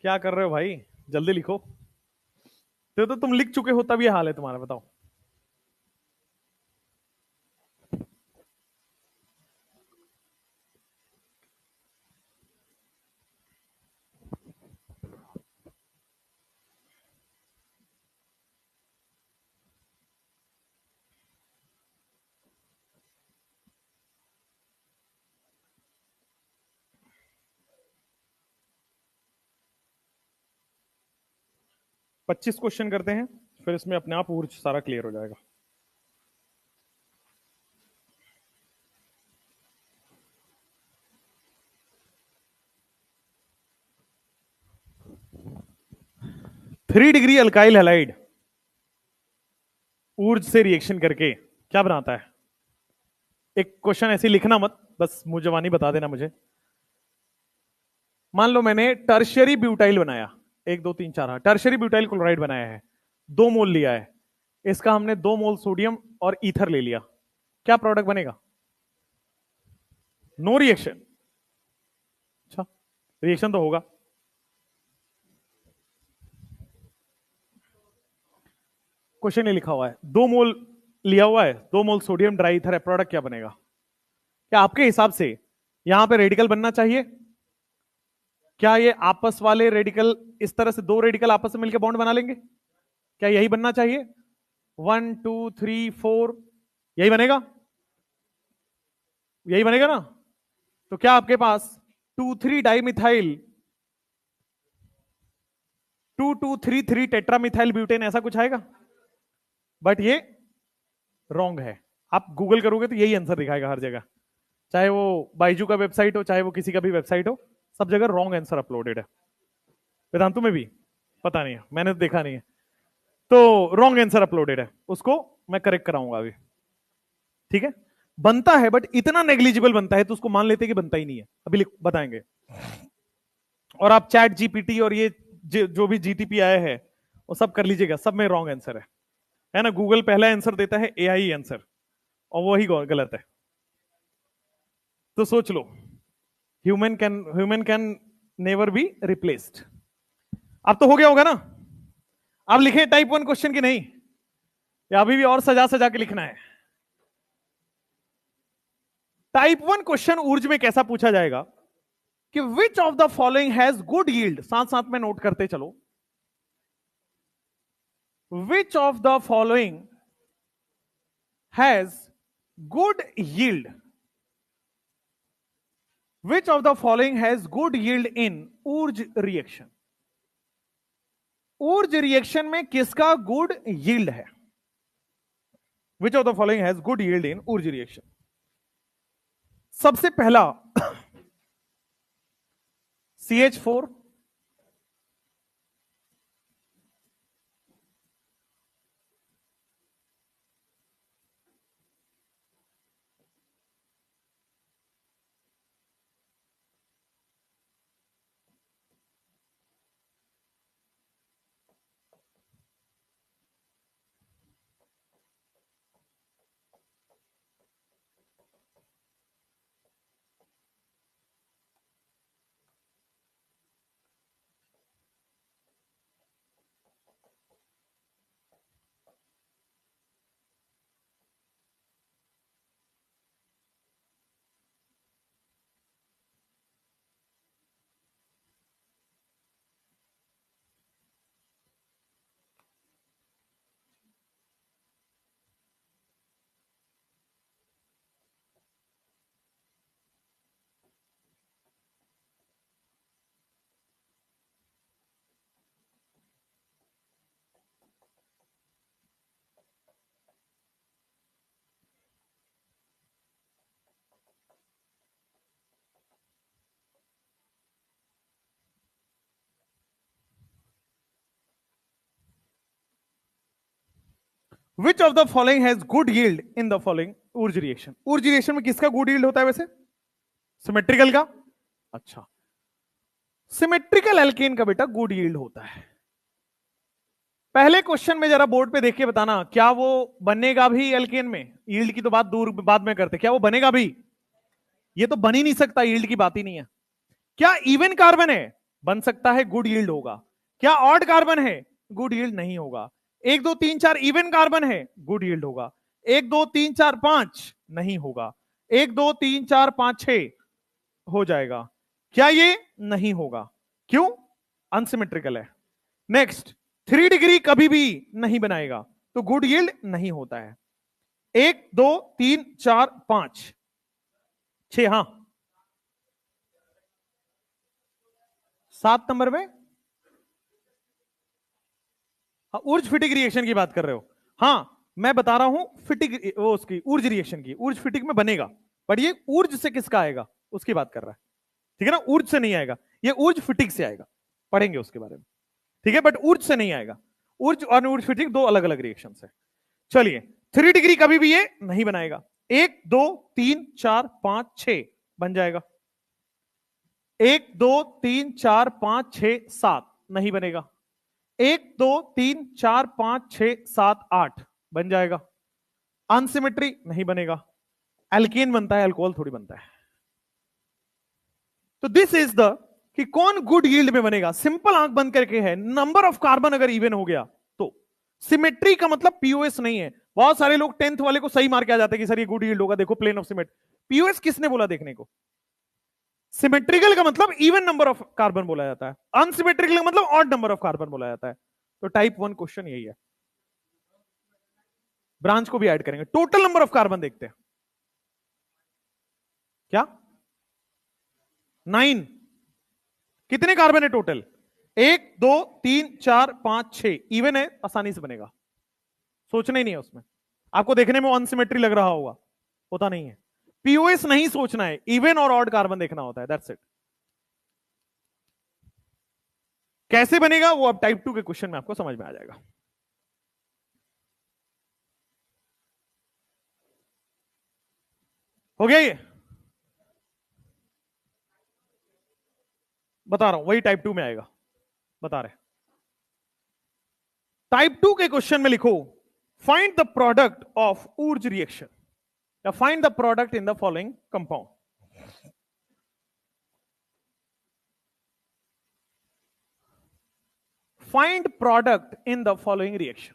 Speaker 1: क्या कर रहे हो भाई, जल्दी लिखो। तो तुम लिख चुके हो तब ये हाल है तुम्हारा, बताओ। पच्चीस क्वेश्चन करते हैं, फिर इसमें अपने आप ऊर्ज सारा क्लियर हो जाएगा। 3 डिग्री अल्काइल हैलाइड ऊर्ज से रिएक्शन करके क्या बनाता है? एक क्वेश्चन ऐसे लिखना मत, बस मुझे बता देना मुझे। मान लो मैंने टर्शियरी ब्यूटाइल बनाया, 1 2 3 4, टर्शियरी ब्यूटाइल क्लोराइड बनाया है, 2 मोल लिया है, इसका हमने 2 मोल सोडियम और ईथर ले लिया, क्या प्रोडक्ट बनेगा? No reaction. अच्छा, रिएक्शन तो होगा। क्वेश्चन नहीं लिखा हुआ है, 2 मोल लिया हुआ है, 2 मोल सोडियम ड्राई ईथर है, प्रोडक्ट क्या बनेगा? क्या आपके हिसाब से यहां पे रेडिकल बनना चाहिए? क्या ये आपस वाले रेडिकल इस तरह से 2 रेडिकल आपस में मिलकर बॉन्ड बना लेंगे? क्या यही बनना चाहिए? 1 2 3 4 यही बनेगा? यही बनेगा ना? तो क्या आपके पास 2,3 डाइमिथाइल 2,2,3,3 टेट्रामिथाइल ब्यूटेन ऐसा कुछ आएगा? बट ये रॉन्ग है। आप गूगल करोगे तो यही आंसर दिखाएगा हर जगह, चाहे वो बाइजू का वेबसाइट हो, चाहे वो किसी का भी वेबसाइट हो, सब जगह रॉन्ग आंसर अपलोडेड है। वेदांतु में भी पता नहीं है, मैंने तो देखा नहीं है, तो रॉन्ग आंसर अपलोडेड है, उसको मैं करेक्ट कराऊंगा अभी। ठीक है, बनता है बट इतना नेग्लिजिबल बनता है तो उसको मान लेते कि बनता ही नहीं है, अभी बताएंगे। और आप चैट जीपीटी और ये जो भी जीटीपी आया है वो सब कर लीजिएगा, सब में रॉन्ग आंसर है ना? गूगल पहला आंसर देता है एआई आंसर और वही गलत है। तो सोच लो, human can never be replaced. अब तो हो गया होगा ना? अब लिखे टाइप 1 क्वेश्चन की नहीं, या अभी भी और सजा सजा के लिखना है? टाइप 1 क्वेश्चन ऊर्ज में कैसा पूछा जाएगा कि विच of the following has good yield, साथ साथ में नोट करते चलो, विच of the following has good yield, which of the following has good yield in Wurtz reaction. Wurtz reaction में किसका गुड यील्ड है? विच of the following has good yield in Wurtz reaction. सबसे पहला CH4, which of the following has good yield in the following Wurtz reaction. Wurtz reaction में किसका good yield होता है वैसे? सिमेट्रिकल का। अच्छा, सिमेट्रिकल एल्केन का बेटा गुड यील्ड होता है। पहले क्वेश्चन में जरा बोर्ड पे देख के बताना, क्या वो बनेगा भी एल्केन में? यील्ड की तो बात दूर बाद में करते, क्या वो बनेगा भी? ये तो बन ही नहीं सकता, यील्ड की बात ही नहीं है। क्या इवन कार्बन है? बन सकता है, गुड यील्ड होगा। क्या ऑड कार्बन है? गुड यील्ड नहीं होगा। 1 2 3 4 इवन कार्बन है, गुड यील्ड होगा। 1 2 3 4 5 नहीं होगा। 1 2 3 4 5 6 हो जाएगा। क्या ये नहीं होगा? क्यों? अनसिमेट्रिकल है। नेक्स्ट, 3 डिग्री कभी भी नहीं बनाएगा, तो गुड यील्ड नहीं होता है। 1 2 3 4 5 6, हाँ 7 नंबर में ऊर्ज फिटिक रिएक्शन की बात कर रहे हो? हाँ, मैं बता रहा हूं फिटिक, वो उसकी ऊर्ज रिएक्शन की, ऊर्ज फिटिक में बनेगा, बट ये ऊर्ज से किसका आएगा उसकी बात कर रहा है। ठीक है ना? ऊर्ज से नहीं आएगा, ये ऊर्ज फिटिक से आएगा, पढ़ेंगे उसके बारे में। ठीक है, बट ऊर्ज से नहीं आएगा। ऊर्ज और अनुऊर्ज दो अलग अलग रिएक्शन है। चलिए 3 डिग्री कभी भी ये नहीं बनाएगा। 1 2 3 4 5 6 बन जाएगा। 1 2 3 4 5 6 7 नहीं बनेगा। 1 2 3 4 5 6 7 8 बन जाएगा। अनसिमेट्री नहीं बनेगा। एल्केन बनता है, अल्कोहल थोड़ी बनता है। तो दिस इज द कि कौन गुड यील्ड में बनेगा। सिंपल आंख बंद करके है, नंबर ऑफ कार्बन अगर इवन हो गया तो। सिमेट्री का मतलब पीओएस नहीं है। बहुत सारे लोग 10th वाले को सही मार के आ जाते हैं कि सर ये गुड यील्ड होगा, देखो प्लेन ऑफ सिमेट्री। पीओएस किसने बोला देखने को? सिमेट्रिकल का मतलब इवन नंबर ऑफ कार्बन बोला जाता है, अनसिमेट्रिकल का मतलब ऑड नंबर ऑफ कार्बन बोला जाता है। तो टाइप 1 क्वेश्चन यही है। ब्रांच को भी ऐड करेंगे। टोटल नंबर ऑफ कार्बन देखते हैं। क्या 9? कितने कार्बन है टोटल? 1 2 3 4 5 6 इवन है, आसानी से बनेगा। सोचना ही नहीं है उसमें। आपको देखने में अनसिमेट्री लग रहा होगा, होता नहीं है। पीओएस नहीं सोचना है, इवन और ऑड कार्बन देखना होता है, दैट्स इट। कैसे बनेगा वो अब टाइप 2 के क्वेश्चन में आपको समझ में आ जाएगा। हो गया ये? बता रहा हूं, वही टाइप 2 में आएगा, बता रहे। टाइप 2 के क्वेश्चन में लिखो find the product of Wurtz reaction या find the product in the following compound. Find product in the following reaction.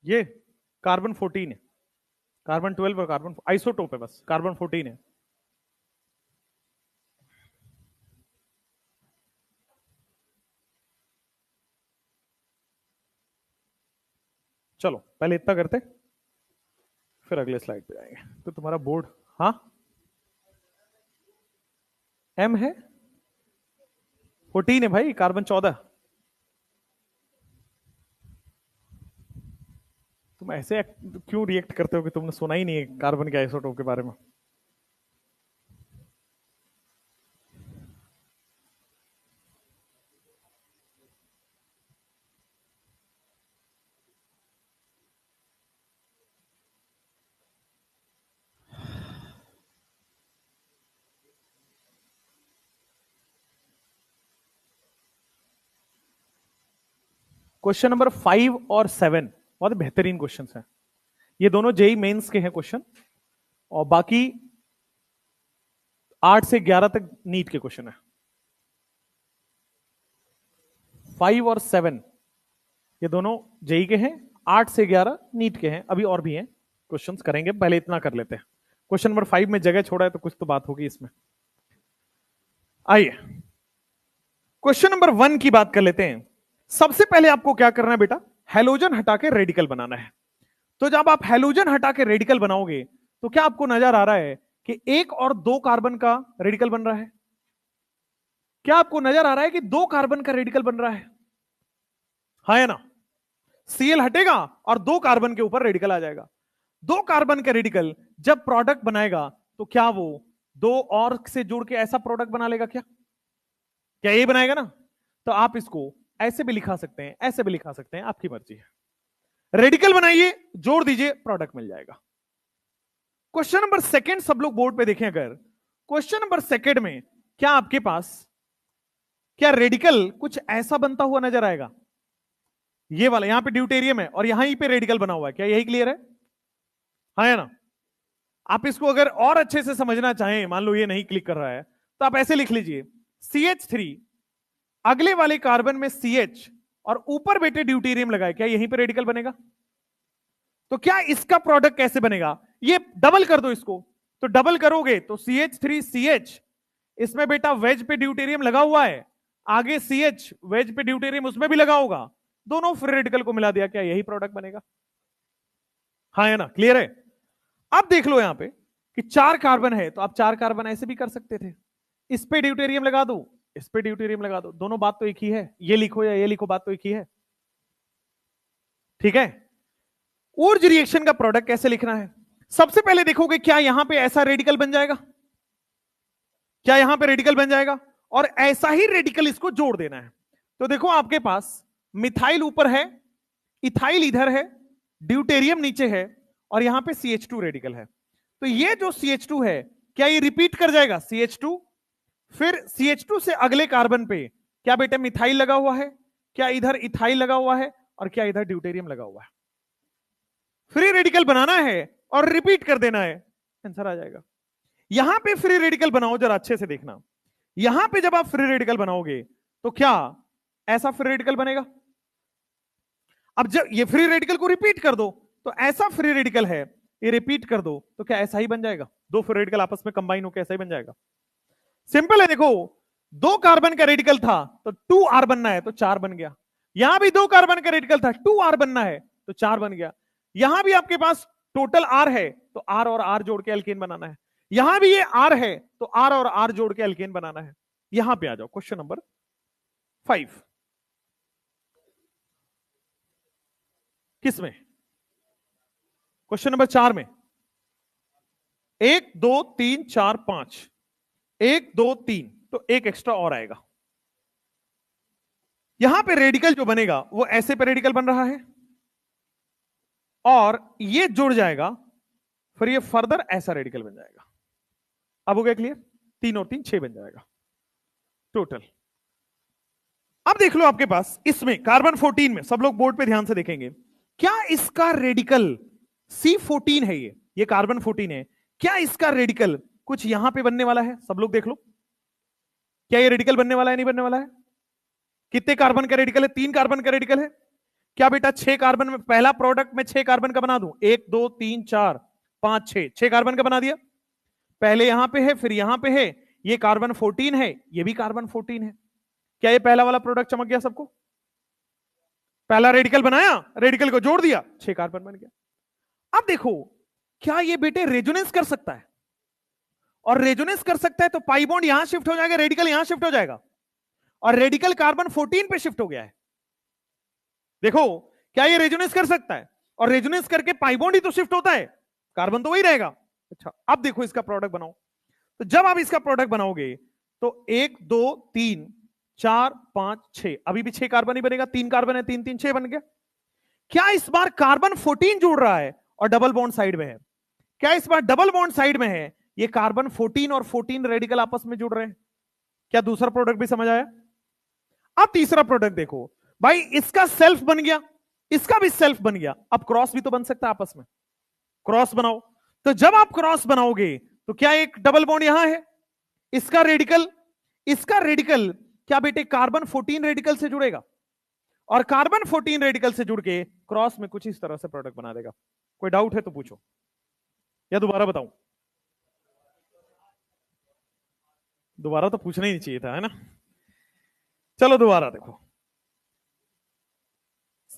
Speaker 1: ये कार्बन 14 है, कार्बन 12 और कार्बन आइसोटोप है, बस कार्बन 14 है। चलो पहले इतना करते, फिर अगले स्लाइड पे जाएंगे। तो तुम्हारा बोर्ड, हाँ एम है, 14 है भाई, कार्बन 14। तुम ऐसे क्यों रिएक्ट करते हो कि तुमने सुना ही नहीं है कार्बन के आइसोटोप के बारे में? क्वेश्चन नंबर 5 और 7 बहुत बेहतरीन क्वेश्चन हैं। ये दोनों जेई मेंस के हैं क्वेश्चन, और बाकी 8 से 11 तक नीट के क्वेश्चन है। 5 और 7 ये दोनों जेई के हैं, 8 से 11 नीट के हैं। अभी और भी हैं क्वेश्चंस, करेंगे, पहले इतना कर लेते हैं। क्वेश्चन नंबर 5 में जगह छोड़ा है तो कुछ तो बात होगी इसमें। आइए क्वेश्चन नंबर 1 की बात कर लेते हैं। सबसे पहले आपको क्या करना है बेटा, हैलोजन हटा के रेडिकल बनाना है। तो जब आप हैलोजन हटा के रेडिकल बनाओगे तो क्या आपको नजर आ रहा है कि 1 और 2 कार्बन का रेडिकल बन रहा है? क्या आपको नजर आ रहा है कि 2 कार्बन का रेडिकल बन रहा है? हाँ है ना? सीएल हटेगा और 2 कार्बन के ऊपर रेडिकल आ जाएगा। 2 कार्बन का रेडिकल जब प्रोडक्ट बनाएगा तो क्या वो 2 और से जुड़ के ऐसा प्रोडक्ट बना लेगा? क्या ये बनाएगा ना? तो आप इसको ऐसे भी लिखा सकते हैं, ऐसे भी लिखा सकते हैं, आपकी मर्जी है। रेडिकल बनाइए, जोड़ दीजिए, प्रोडक्ट मिल जाएगा। क्वेश्चन नंबर 2 सब लोग बोर्ड पे देखें। अगर क्वेश्चन नंबर 2 में क्या आपके पास क्या रेडिकल कुछ ऐसा बनता हुआ नजर आएगा? ये वाला यहां पे ड्यूटेरियम है और यहां पे रेडिकल बना हुआ है। क्या यही क्लियर है? हाँ है ना? आप इसको अगर और अच्छे से समझना चाहें, मान लो ये नहीं क्लिक कर रहा है, तो आप ऐसे लिख लीजिए CH3, अगले वाले कार्बन में CH और ऊपर बेटे ड्यूटेरियम लगाए। क्या यहीं पे रेडिकल बनेगा? तो क्या इसका प्रोडक्ट कैसे बनेगा? ये डबल कर दो इसको, तो डबल करोगे तो CH3CH, इसमें बेटा वेज पे ड्यूटेरियम लगा हुआ है, आगे CH वेज पे ड्यूटेरियम उसमें भी लगा होगा, दोनों फ्री रेडिकल को मिला दिया। क्या यही प्रोडक्ट बनेगा? हाँ है ना? क्लियर है? अब देख लो यहां पे कि 4 कार्बन है, तो आप 4 कार्बन ऐसे भी कर सकते थे। इस पे ड्यूटेरियम लगा दो, इस पे ड्यूटेरियम लगा दो, दोनों बात तो एक ही है। ये लिखो या ये लिखो, बात तो एक ही है। ठीक है? ऊर्ज रिएक्शन का प्रोडक्ट कैसे लिखना है? सबसे पहले देखोगे क्या यहां पे ऐसा रेडिकल बन जाएगा? क्या यहां पे रेडिकल बन जाएगा? और ऐसा ही रेडिकल इसको जोड़ देना है। तो देखो आपके पास मिथाइल ऊपर है, इथाइल इधर है, ड्यूटेरियम नीचे है, और यहां पे CH2 रेडिकल है। तो ये जो CH2 है, क्या ये रिपीट कर जाएगा? CH2, फिर CH2 से अगले कार्बन पे क्या बेटा मिथाइल लगा हुआ है, क्या इधर इथाइल लगा हुआ है, और क्या इधर ड्यूटेरियम लगा हुआ है। फ्री रेडिकल बनाना है और रिपीट कर देना है, आंसर आ जाएगा। यहां पे फ्री रेडिकल बनाओ, जरा अच्छे से देखना। यहां पे जब आप फ्री रेडिकल बनाओगे तो क्या ऐसा फ्री रेडिकल बनेगा? अब जब ये फ्री रेडिकल को रिपीट कर दो तो ऐसा फ्री रेडिकल है, ये रिपीट कर दो तो क्या ऐसा ही बन जाएगा? 2 फ्री रेडिकल आपस में कंबाइन होकर ऐसा ही बन जाएगा। सिंपल है। देखो 2 कार्बन का रेडिकल था तो 2R बनना है तो 4 बन गया। यहां भी 2 कार्बन का रेडिकल था, 2R बनना है तो 4 बन गया। यहां भी आपके पास टोटल R है तो R और R जोड़ के एल्केन बनाना है। यहां भी ये R है तो R और R जोड़ के एल्केन बनाना है। यहां पे आ जाओ क्वेश्चन नंबर 5। किसमें? क्वेश्चन नंबर 4 में 1 2 3 4 5, 1 2 3, तो एक एक्स्ट्रा और आएगा। यहां पे रेडिकल जो बनेगा वो ऐसे पे रेडिकल बन रहा है और ये जुड़ जाएगा, फिर ये फर्दर ऐसा रेडिकल बन जाएगा। अब हो गया क्लियर? 3 और 3 6 बन जाएगा टोटल। अब देख लो आपके पास इसमें कार्बन 14 में, सब लोग बोर्ड पे ध्यान से देखेंगे, क्या इसका रेडिकल C14 है? ये कार्बन 14 है, क्या इसका रेडिकल कुछ यहां पे बनने वाला है? सब लोग देख लो, क्या ये रेडिकल बनने वाला है? नहीं बनने वाला है? कितने कार्बन का रेडिकल है? 3 कार्बन का रेडिकल है। क्या बेटा 6 कार्बन में पहला प्रोडक्ट में 6 कार्बन का बना दूं? 1 2 3 4 5 6 कार्बन का बना दिया। पहले यहां पे है, फिर यहां पे है, ये कार्बन 14 है, ये भी कार्बन 14 है। क्या ये पहला वाला प्रोडक्ट चमक गया सबको? पहला रेडिकल बनाया, रेडिकल को जोड़ दिया, 6 कार्बन बन गया। अब देखो क्या ये बेटे रेजोनेंस कर सकता है? और रेजोनेंस कर सकता है तो पाई बॉन्ड यहां शिफ्ट हो जाएगा, रेडिकल यहां शिफ्ट हो जाएगा, और रेडिकल कार्बन 14 पे शिफ्ट हो गया है। देखो क्या ये रेजोनेंस कर सकता है? और रेजोनेंस करके पाई बॉन्ड ही तो शिफ्ट होता है, कार्बन तो वही रहेगा। अच्छा, अब देखो इसका प्रोडक्ट बनाओ। तो जब आप इसका प्रोडक्ट बनाओगे तो 1 2 3 4 5 6, अभी भी 6 कार्बन ही बनेगा, 3 कार्बन है, 3 3 6 बन गया। क्या इस बार कार्बन 14 जुड़ रहा है और डबल बॉन्ड साइड में है? क्या इस बार डबल बॉन्ड साइड में है, ये कार्बन 14 और 14 रेडिकल आपस में जुड़ रहे हैं? क्या दूसरा प्रोडक्ट भी समझ आया? अब तीसरा प्रोडक्ट देखो भाई, इसका सेल्फ बन गया, इसका भी सेल्फ बन गया, अब क्रॉस भी तो बन सकता है आपस में, क्रॉस बनाओ। तो जब आप क्रॉस बनाओगे तो क्या एक डबल बॉन्ड यहां है, इसका रेडिकल, इसका रेडिकल क्या बेटे कार्बन 14 रेडिकल से जुड़ेगा और कार्बन 14 रेडिकल से जुड़ के क्रॉस में कुछ इस तरह से प्रोडक्ट बना देगा। कोई डाउट है तो पूछो या दोबारा बताऊं? दोबारा तो पूछना ही नहीं चाहिए था, है ना? चलो दोबारा देखो,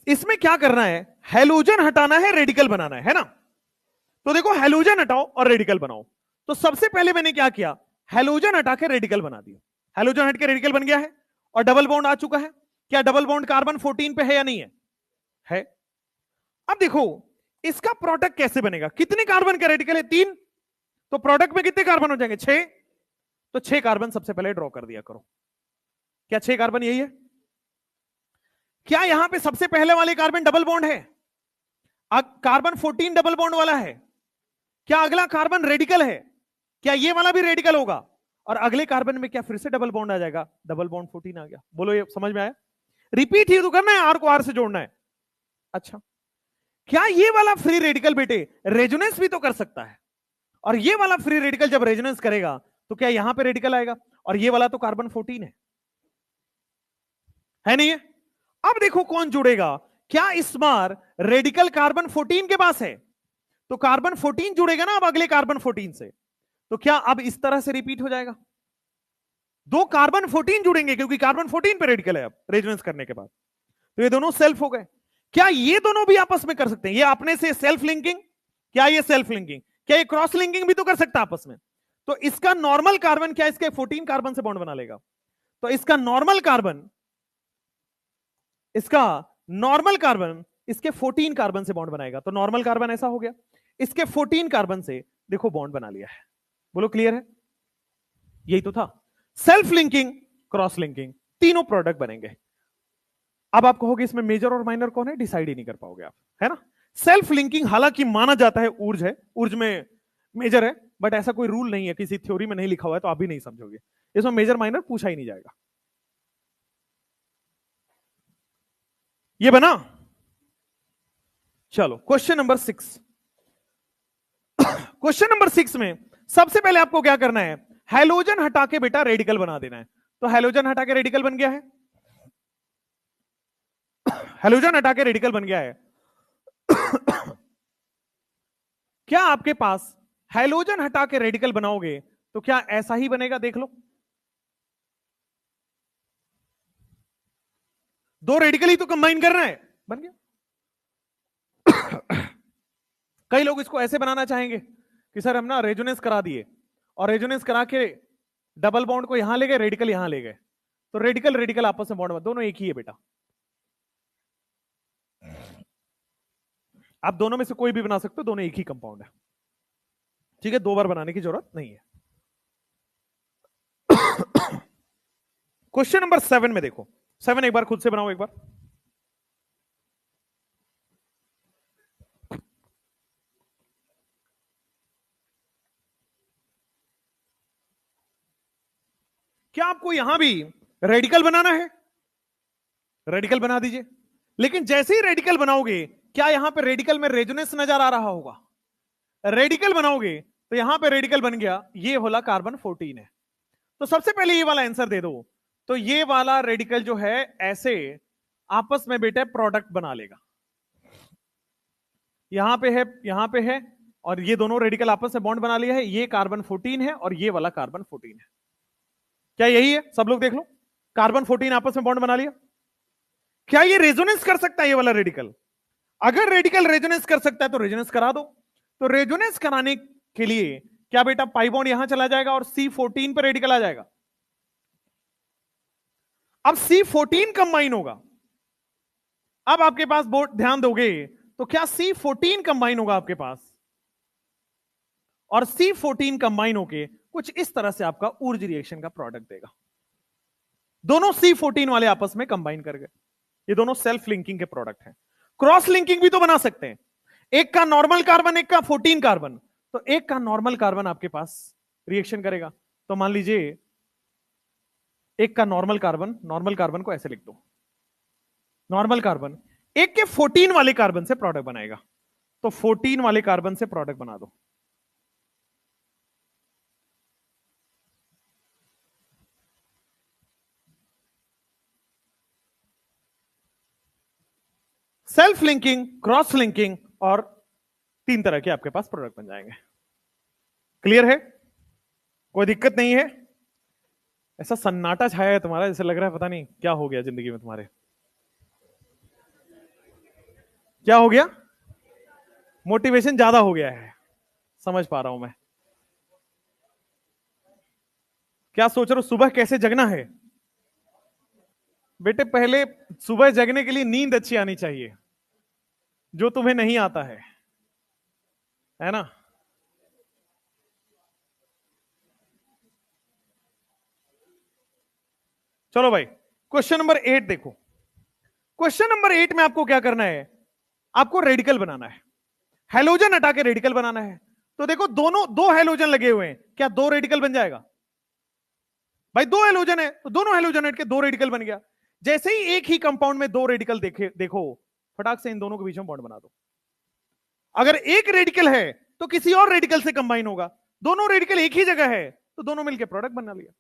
Speaker 1: इसमें क्या करना है, हैलोजन हटाना है, रेडिकल बनाना है ना? तो देखो हैलोजन हटाओ और रेडिकल बनाओ। तो सबसे पहले मैंने क्या किया, हैलोजन हटा के रेडिकल बना दिया। हैलोजन हट के रेडिकल बन गया है और डबल बॉन्ड आ चुका है। क्या डबल बॉन्ड कार्बन 14 पे है या नहीं है? है। अब देखो इसका प्रोडक्ट कैसे बनेगा, कितने कार्बन का रेडिकल है, 3, तो प्रोडक्ट में कितने कार्बन हो जाएंगे, 6। तो 6 कार्बन सबसे पहले ड्रॉ कर दिया करो। क्या 6 कार्बन यही है? क्या यहां पे सबसे पहले वाले कार्बन डबल बॉन्ड है? कार्बन 14 डबल बॉन्ड वाला है। क्या अगला कार्बन रेडिकल है? क्या ये वाला भी रेडिकल होगा? और अगले कार्बन में क्या फिर से डबल बॉन्ड आ जाएगा, डबल बॉन्ड 14 आ गया। बोलो ये समझ में आया? रिपीट ही तो करना है, आर को आर से जोड़ना है। अच्छा, क्या ये वाला फ्री रेडिकल बेटे रेजोनेंस भी तो कर सकता है, और ये वाला फ्री रेडिकल जब रेजोनेंस करेगा तो क्या यहां पे रेडिकल आएगा, और ये वाला तो कार्बन 14 है नहीं है? अब देखो कौन जुड़ेगा, क्या इस बार रेडिकल कार्बन 14 के पास है, तो कार्बन 14 जुड़ेगा ना अब अगले कार्बन 14 से, तो क्या अब इस तरह से रिपीट हो जाएगा, 2 कार्बन 14 जुड़ेंगे क्योंकि कार्बन 14 पे रेडिकल है अब रेजोनेंस करने के बाद, तो ये दोनों सेल्फ हो गए। क्या ये दोनों भी आपस में कर सकते हैं, ये अपने से सेल्फ लिंकिंग, क्या ये सेल्फ लिंकिंग, क्या ये क्रॉस लिंकिंग भी तो कर सकता है आपस में? तो इसका नॉर्मल कार्बन क्या इसके 14 कार्बन से बॉन्ड बना लेगा, तो इसका नॉर्मल कार्बन, इसका नॉर्मल कार्बन इसके 14 कार्बन से बॉन्ड बनाएगा, तो नॉर्मल कार्बन ऐसा हो गया, इसके 14 कार्बन से देखो बॉन्ड बना लिया है। बोलो क्लियर है? यही तो था, सेल्फ लिंकिंग, क्रॉस लिंकिंग, तीनों प्रोडक्ट बनेंगे। अब आप कहोगे इसमें मेजर और माइनर कौन है, डिसाइड ही नहीं कर पाओगे आप, है ना? सेल्फ लिंकिंग हालांकि माना जाता है ऊर्ज है, ऊर्ज में मेजर है, बट ऐसा कोई रूल नहीं है, किसी थ्योरी में नहीं लिखा हुआ है, तो आप भी नहीं समझोगे, इसमें मेजर माइनर पूछा ही नहीं जाएगा। ये बना? चलो क्वेश्चन नंबर 6। क्वेश्चन नंबर 6 में सबसे पहले आपको क्या करना है, हैलोजन हटा के बेटा रेडिकल बना देना है। तो हैलोजन हटा के रेडिकल बन गया है, हैलोजन हटा के रेडिकल बन गया है। क्या आपके पास हैलोजन हटा के रेडिकल बनाओगे तो क्या ऐसा ही बनेगा, देख लो, 2 रेडिकल ही तो कंबाइन करना है, बन गया। कई लोग इसको ऐसे बनाना चाहेंगे कि सर हम ना रेजोनेंस करा दिए और रेजोनेंस करा के डबल बॉन्ड को यहां ले गए, रेडिकल यहां ले गए, तो रेडिकल रेडिकल आपस में बॉन्ड, दोनों एक ही है बेटा। आप दोनों में से कोई भी बना सकते हो, दोनों एक ही कंपाउंड है, ठीक है, 2 बार बनाने की जरूरत नहीं है। क्वेश्चन नंबर 7 में देखो, 7 एक बार खुद से बनाओ एक बार। क्या आपको यहां भी रेडिकल बनाना है, रेडिकल बना दीजिए, लेकिन जैसे ही रेडिकल बनाओगे क्या यहां पे रेडिकल में रेजोनेंस नजर आ रहा होगा, रेडिकल बनाओगे तो यहां पे रेडिकल बन गया, ये वाला कार्बन 14 है, तो सबसे पहले ये वाला आंसर दे दो, तो ये वाला रेडिकल जो है ऐसे आपस में बेटे प्रोडक्ट बना लेगा, यहां पे है और ये दोनों रेडिकल आपस में बॉन्ड बना लिया है, ये कार्बन 14 है और ये वाला कार्बन 14 है। क्या यही है? सब लोग देख लो, कार्बन 14 आपस में बॉन्ड बना लिया। क्या ये रेजोनेंस कर सकता है ये वाला रेडिकल? अगर रेडिकल रेजोनेंस कर सकता है तो रेजोनेंस करा दो। तो रेजोनेंस कराने के लिए क्या बेटा पाई बॉन्ड यहां चला जाएगा और C14 पर रेडिकल आ जाएगा। अब C14 कंबाइन होगा, अब आपके पास बोर्ड ध्यान दोगे तो क्या C14 कंबाइन होगा आपके पास, और C14 कंबाइन होके कुछ इस तरह से आपका ऊर्ज रिएक्शन का प्रोडक्ट देगा। दोनों C14 वाले आपस में कंबाइन कर गए, ये दोनों सेल्फ लिंकिंग के प्रोडक्ट हैं। क्रॉस लिंकिंग भी तो बना सकते हैं, एक का नॉर्मल कार्बन, एक का 14 कार्बन, तो एक का नॉर्मल कार्बन आपके पास रिएक्शन करेगा। तो मान लीजिए एक का नॉर्मल कार्बन को ऐसे लिख दो, नॉर्मल कार्बन एक के 14 वाले कार्बन से प्रोडक्ट बनाएगा, तो 14 वाले कार्बन से प्रोडक्ट बना दो। सेल्फ लिंकिंग, क्रॉस लिंकिंग, और 3 तरह के आपके पास प्रोडक्ट बन जाएंगे। क्लियर है, कोई दिक्कत नहीं है? ऐसा सन्नाटा छाया है तुम्हारा, जैसे लग रहा है पता नहीं क्या हो गया जिंदगी में तुम्हारे। क्या हो गया? मोटिवेशन ज्यादा हो गया है, समझ पा रहा हूं मैं। क्या सोच रहे हो सुबह कैसे जगना है? बेटे पहले सुबह जगने के लिए नींद अच्छी आनी चाहिए, जो तुम्हें नहीं आता है ना। चलो भाई, क्वेश्चन नंबर 8 देखो। क्वेश्चन नंबर 8 में आपको क्या करना है, आपको रेडिकल बनाना है, हेलोजन हटा के रेडिकल बनाना है। तो देखो दोनों, 2 हेलोजन लगे हुए हैं, क्या 2 रेडिकल बन जाएगा? भाई 2 हेलोजन है तो दोनों हेलोजन हट के 2 रेडिकल बन गया। जैसे ही एक ही कंपाउंड में 2 रेडिकल देखो, फटाक से इन दोनों के बीच में बॉन्ड बना दो। अगर एक रेडिकल है तो किसी और रेडिकल से कंबाइन होगा, दोनों रेडिकल एक ही जगह है तो दोनों मिलकर प्रोडक्ट बना लिया,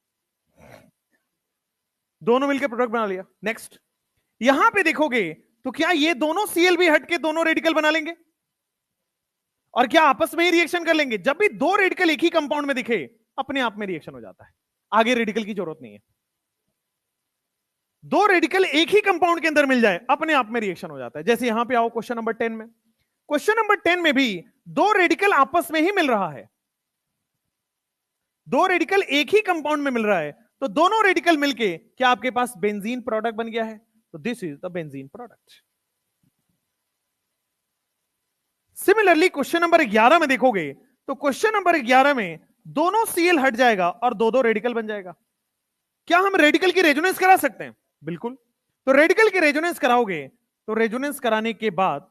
Speaker 1: दोनों मिलकर प्रोडक्ट बना लिया। नेक्स्ट, यहां पे देखोगे तो क्या ये दोनों Cl भी हट के दोनों रेडिकल बना लेंगे, और क्या आपस में ही रिएक्शन कर लेंगे? जब भी 2 रेडिकल एक ही कंपाउंड में दिखे, अपने आप में रिएक्शन हो जाता है, आगे रेडिकल की जरूरत नहीं है। 2 रेडिकल एक ही कंपाउंड के अंदर मिल जाए, अपने आप में रिएक्शन हो जाता है। जैसे यहां पे आओ क्वेश्चन नंबर 10 में, क्वेश्चन नंबर 10 में भी 2 रेडिकल आपस में ही मिल रहा है, 2 रेडिकल एक ही कंपाउंड में मिल रहा है, तो दोनों रेडिकल मिलके क्या आपके पास बेंजीन प्रोडक्ट बन गया है? तो this is the benzene product. Similarly question number 11 में देखोगे तो क्वेश्चन नंबर 11 में दोनों Cl हट जाएगा और 2-2 रेडिकल बन जाएगा। क्या हम रेडिकल की रेजोनेंस करा सकते हैं? बिल्कुल। तो रेडिकल की रेजोनेंस कराओगे तो रेजोनेंस कराने के बाद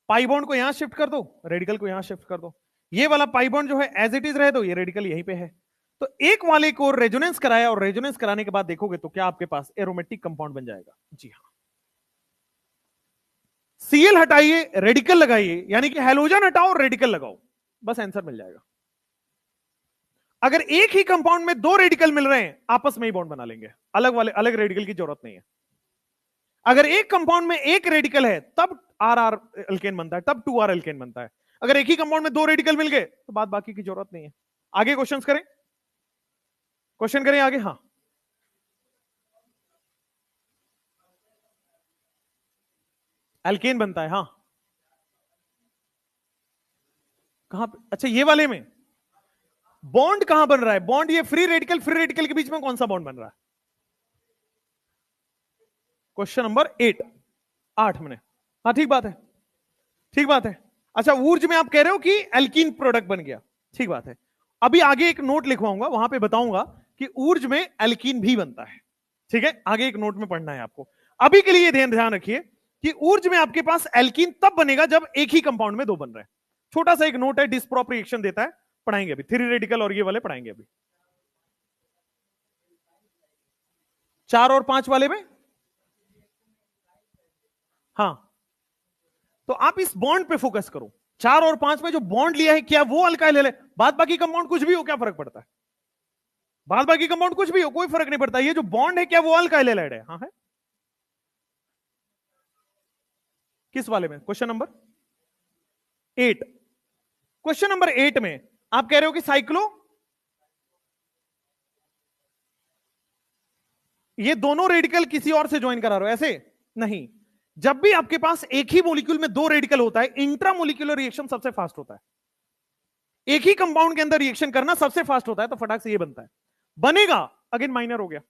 Speaker 1: पाई बॉन्ड को यहां शिफ्ट कर दो, रेडिकल को यहां शिफ्ट कर दो, ये वाला पाई बॉन्ड जो है एज इट इज रहे दो, ये रेडिकल यहीं पे है। तो एक वाले को रेजोनेंस कराया और रेजोनेंस कराने के बाद देखोगे तो क्या आपके पास एरोमेटिक कंपाउंड बन जाएगा। जी हां, Cl हटाइए, रेडिकल लगाइए, यानी कि हेलोजन हटाओ रेडिकल लगाओ, बस आंसर मिल जाएगा। अगर एक ही कंपाउंड में 2 रेडिकल मिल रहे हैं, आपस में ही बॉन्ड बना लेंगे, अलग रेडिकल की जरूरत नहीं है। अगर एक कंपाउंड में एक रेडिकल है तब RR एल्केन बनता है, तब 2R एल्केन बनता है। अगर एक ही कंपाउंड में 2 रेडिकल मिल गए तो बात बाकी की जरूरत नहीं है। आगे क्वेश्चंस करें, क्वेश्चन करें आगे। हाँ, एल्केन बनता है, हाँ कहां पे? अच्छा ये वाले में बॉन्ड कहां बन रहा है? बॉन्ड ये फ्री रेडिकल के बीच में कौन सा बॉन्ड बन रहा है? क्वेश्चन नंबर 8 में। हाँ ठीक बात है, ठीक बात है। अच्छा ऊर्ज में आप कह रहे हो कि एल्कीन प्रोडक्ट बन गया, ठीक बात है। अभी आगे एक नोट लिखवाऊंगा, वहां पे बताऊंगा कि ऊर्ज में एल्कीन भी बनता है, ठीक है? आगे एक नोट में पढ़ना है आपको। अभी के लिए ध्यान रखिए कि ऊर्ज में आपके पास एल्कीन तब बनेगा जब एक ही कंपाउंड में 2 बन रहे हैं। छोटा सा एक नोट है, डिसप्रोपोर्शन देता है, पढ़ाएंगे अभी, 3 रेडिकल और ये वाले पढ़ाएंगे अभी। 4 और 5 वाले में, हाँ तो आप इस बॉन्ड पे फोकस करो। 4 और 5 में जो बॉन्ड लिया है, क्या वो अल्काइल है? बाद बाकी कंपाउंड कुछ भी हो, क्या फर्क पड़ता है? बाद बाकी कंपाउंड कुछ भी हो, कोई फर्क नहीं पड़ता। ये जो बॉन्ड है, क्या वो अल्काइल है? हाँ है। किस वाले में? Question number 8। क्वेश्चन नंबर 8 में आप कह रहे हो कि साइक्लो, ये दोनों रेडिकल किसी और से ज्वाइन करा रहे हो, ऐसे नहीं। जब भी आपके पास एक ही मॉलिक्यूल में 2 रेडिकल होता है, इंट्रामोलिक्यूलर रिएक्शन सबसे फास्ट होता है। एक ही कंपाउंड के अंदर रिएक्शन करना सबसे फास्ट होता है, तो फटाक से ये बनता है, बनेगा। अगेन माइनर हो गया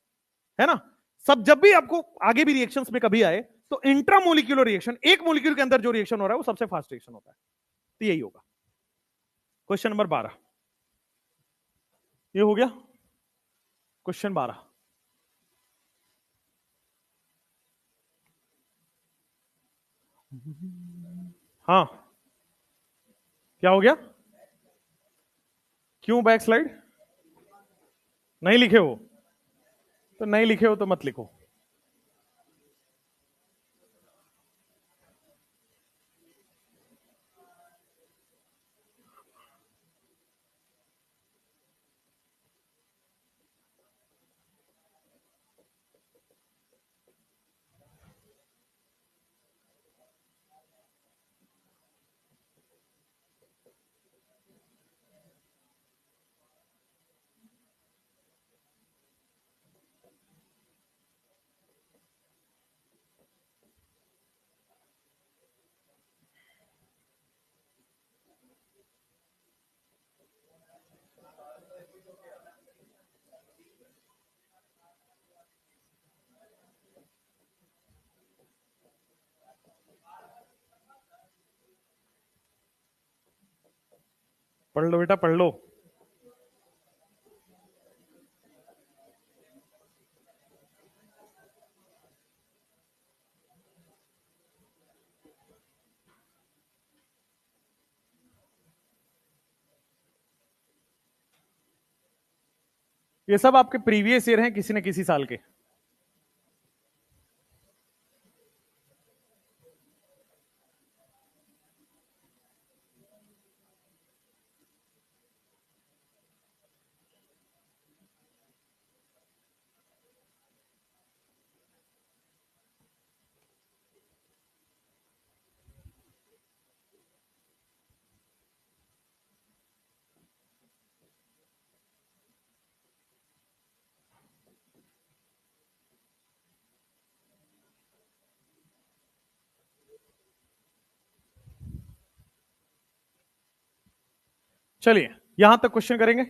Speaker 1: है ना। सब जब भी आपको आगे भी रिएक्शंस में कभी आए तो इंट्रामोलिक्यूलर रिएक्शन, एक मोलिक्यूल के अंदर जो रिएक्शन हो रहा है वो सबसे फास्ट रिएक्शन होता है। तो यही होगा। क्वेश्चन नंबर 12 ये हो गया। क्वेश्चन 12, हाँ क्या हो गया? क्यों बैक स्लाइड? नहीं लिखे हो तो नहीं लिखे हो तो मत लिखो। पढ़ लो बेटा, पढ़ लो। ये सब आपके प्रीवियस ईयर हैं, किसी न किसी साल के। चलिए यहां तक क्वेश्चन करेंगे।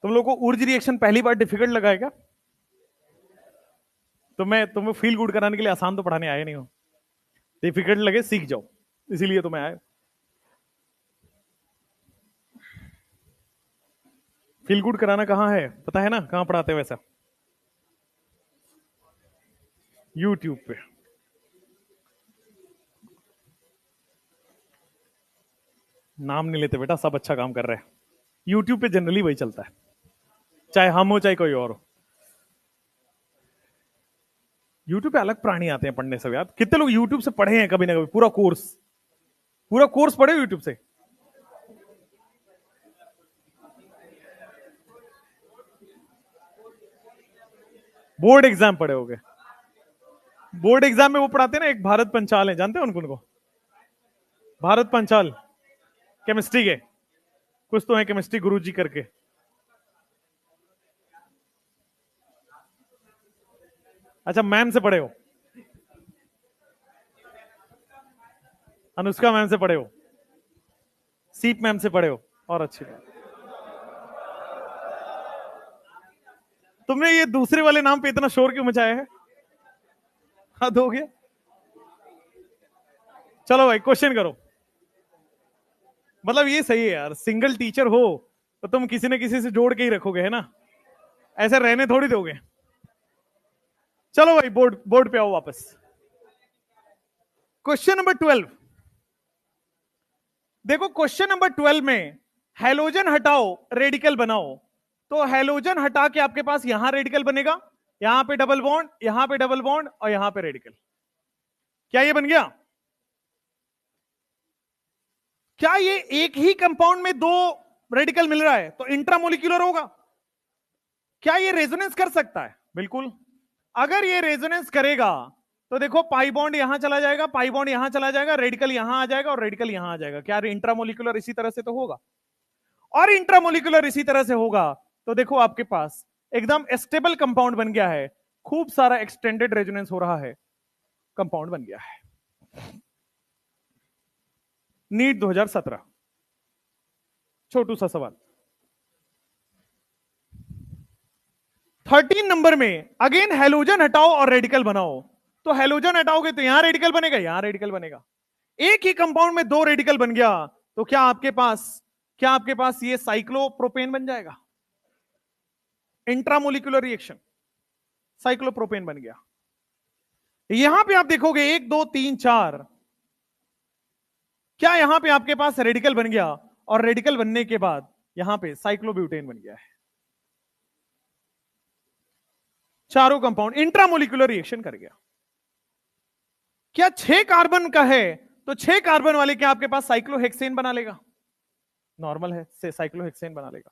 Speaker 1: तुम लोगों को ऊर्ज रिएक्शन पहली बार डिफिकल्ट लगा है क्या? तो मैं तुम्हें फील गुड कराने के लिए आसान तो पढ़ाने आया नहीं हूं। डिफिकल्ट लगे सीख जाओ, इसीलिए तो मैं आया। फील गुड कराना कहाँ है पता है ना? कहाँ पढ़ाते हैं वैसा? यूट्यूब पे। नाम नहीं लेते बेटा, सब अच्छा काम कर रहे हैं। यूट्यूब पे जनरली वही चलता है, चाहे हम हो चाहे कोई और हो। यूट्यूब पे अलग प्राणी आते हैं पढ़ने से यार। कितने लोग यूट्यूब से पढ़े हैं कभी ना कभी? पूरा कोर्स पढ़े यूट्यूब से? बोर्ड एग्जाम पढ़े होगे। बोर्ड एग्जाम में वो पढ़ाते हैं ना, एक भारत पंचाल है, जानते हो उनको? भारत पंचाल केमिस्ट्री के, कुछ तो है केमिस्ट्री गुरुजी करके। अच्छा मैम से पढ़े हो? अनुष्का मैम से पढ़े हो? सीप मैम से पढ़े हो? और अच्छी बात। तुमने ये दूसरे वाले नाम पे इतना शोर क्यों मचाया है? हद हो गया। चलो भाई क्वेश्चन करो। मतलब ये सही है यार, सिंगल टीचर हो तो तुम किसी न किसी से जोड़ के ही रखोगे, है ना? ऐसे रहने थोड़ी दोगे। चलो भाई बोर्ड बोर्ड पे आओ वापस। क्वेश्चन नंबर 12 देखो। क्वेश्चन नंबर 12 में हैलोजन हटाओ रेडिकल बनाओ। तो हैलोजन हटा के आपके पास यहां रेडिकल बनेगा, यहां पे डबल बॉन्ड, यहां पे डबल बॉन्ड और यहां पे रेडिकल। क्या ये बन गया? क्या ये एक ही कंपाउंड में दो रेडिकल मिल रहा है तो इंट्रामोलिक्यूलर होगा? क्या ये रेजोनेंस कर सकता है? बिल्कुल। अगर ये रेजोनेंस करेगा तो देखो पाई बॉन्ड यहां चला जाएगा, पाई बॉन्ड यहां चला जाएगा, रेडिकल यहां आ जाएगा और रेडिकल यहां आ जाएगा। क्या इंट्रामोलिकुलर इसी तरह से तो होगा? और इंट्रामोलिकुलर इसी तरह से होगा तो देखो आपके पास एकदम स्टेबल कंपाउंड बन गया है, खूब सारा एक्सटेंडेड रेजोनेंस हो रहा है, कंपाउंड बन गया है। नीट 2017 छोटू सा सवाल 13 नंबर में अगेन हेलोजन हटाओ और रेडिकल बनाओ। तो हेलोजन हटाओगे तो यहां रेडिकल बनेगा, यहां रेडिकल बनेगा। एक ही कंपाउंड में दो रेडिकल बन गया तो क्या आपके पास ये साइक्लोप्रोपेन बन जाएगा? इंट्रामोलिकुलर रिएक्शन, साइक्लोप्रोपेन बन गया। यहां पे आप देखोगे 1 2 3 4, क्या यहां पे आपके पास रेडिकल बन गया और रेडिकल बनने के बाद यहां पे साइक्लोब्यूटेन बन गया है। चारों कंपाउंड इंट्रामोलिकुलर रिएक्शन कर गया। क्या 6 कार्बन का है तो 6 कार्बन वाले क्या आपके पास साइक्लोहेक्सेन बना लेगा? नॉर्मल है से साइक्लोहेक्सेन बना लेगा।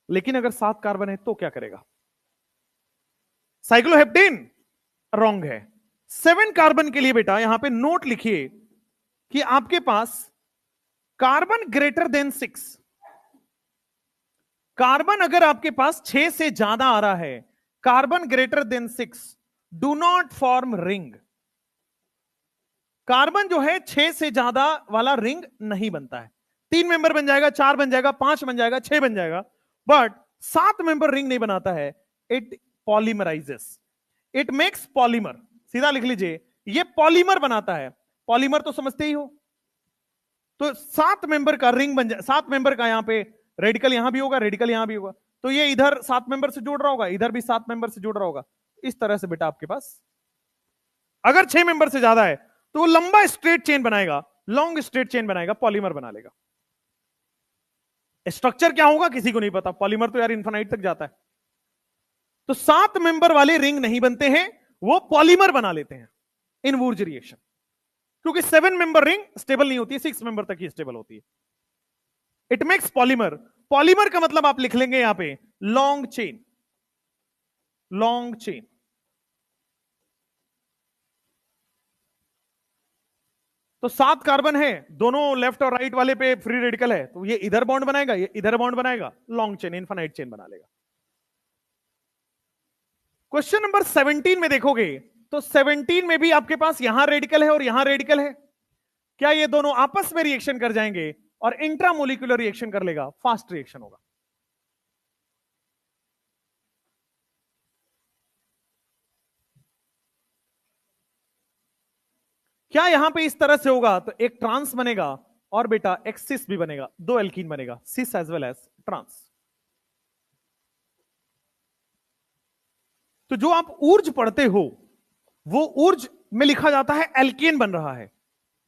Speaker 1: लेकिन अगर 7 कार्बन है तो क्या करेगा? साइक्लोहेप्टेन रॉन्ग है। 7 कार्बन के लिए बेटा यहां पे नोट लिखिए कि आपके पास कार्बन ग्रेटर देन 6, कार्बन अगर आपके पास 6 से ज्यादा आ रहा है, carbon greater than 6 do not form ring. Carbon जो है 6 से ज्यादा वाला रिंग नहीं बनता है। 3 मेंबर बन जाएगा, 4 बन जाएगा, 5 बन जाएगा, 6 बन जाएगा, बट 7 मेंबर रिंग नहीं बनाता है। It polymerizes, it makes polymer. सीधा लिख लीजिए, ये पॉलीमर बनाता है। पॉलीमर तो समझते ही हो। तो 7 मेंबर का रिंग बन जाए, 7 मेंबर का यहां पे रेडिकल यहां भी होगा, रेडिकल यहां भी होगा, तो ये इधर 7 मेंबर से जुड़ रहा होगा, इधर भी 7 मेंबर से जुड़ रहा होगा। इस तरह से बेटा आपके पास अगर 6 मेंबर से ज्यादा है तो वो लंबा स्ट्रेट चेन बनाएगा, लॉन्ग स्ट्रेट चेन बनाएगा, पॉलीमर बना लेगा। स्ट्रक्चर क्या होगा किसी को नहीं पता, पॉलीमर तो यार इन्फिनाइट तक जाता है। तो 7 मेंबर वाले रिंग नहीं बनते हैं, वो पॉलीमर बना लेते हैं इन वुर्ज रिएक्शन। क्योंकि 7 मेंबर रिंग स्टेबल नहीं होती है, 6 मेंबर तक ही स्टेबल होती है। It makes polymer. पॉलीमर का मतलब आप लिख लेंगे यहां पे लॉन्ग चेन, लॉन्ग चेन। तो 7 कार्बन है, दोनों लेफ्ट और राइट वाले पे फ्री रेडिकल है, तो ये इधर बॉन्ड बनाएगा, ये इधर बॉन्ड बनाएगा, लॉन्ग चेन, इनफाइनाइट चेन बना लेगा। क्वेश्चन नंबर 17 में देखोगे तो 17 में भी आपके पास यहां रेडिकल है और यहां रेडिकल है। क्या ये दोनों आपस में रिएक्शन कर जाएंगे और इंट्रामोलिकुलर रिएक्शन कर लेगा? फास्ट रिएक्शन होगा। क्या यहां पे इस तरह से होगा तो एक ट्रांस बनेगा और बेटा एक सिस भी बनेगा, 2 एल्कीन बनेगा, सिस एज वेल एज ट्रांस। तो जो आप ऊर्ज पढ़ते हो वो ऊर्ज में लिखा जाता है एल्कीन बन रहा है,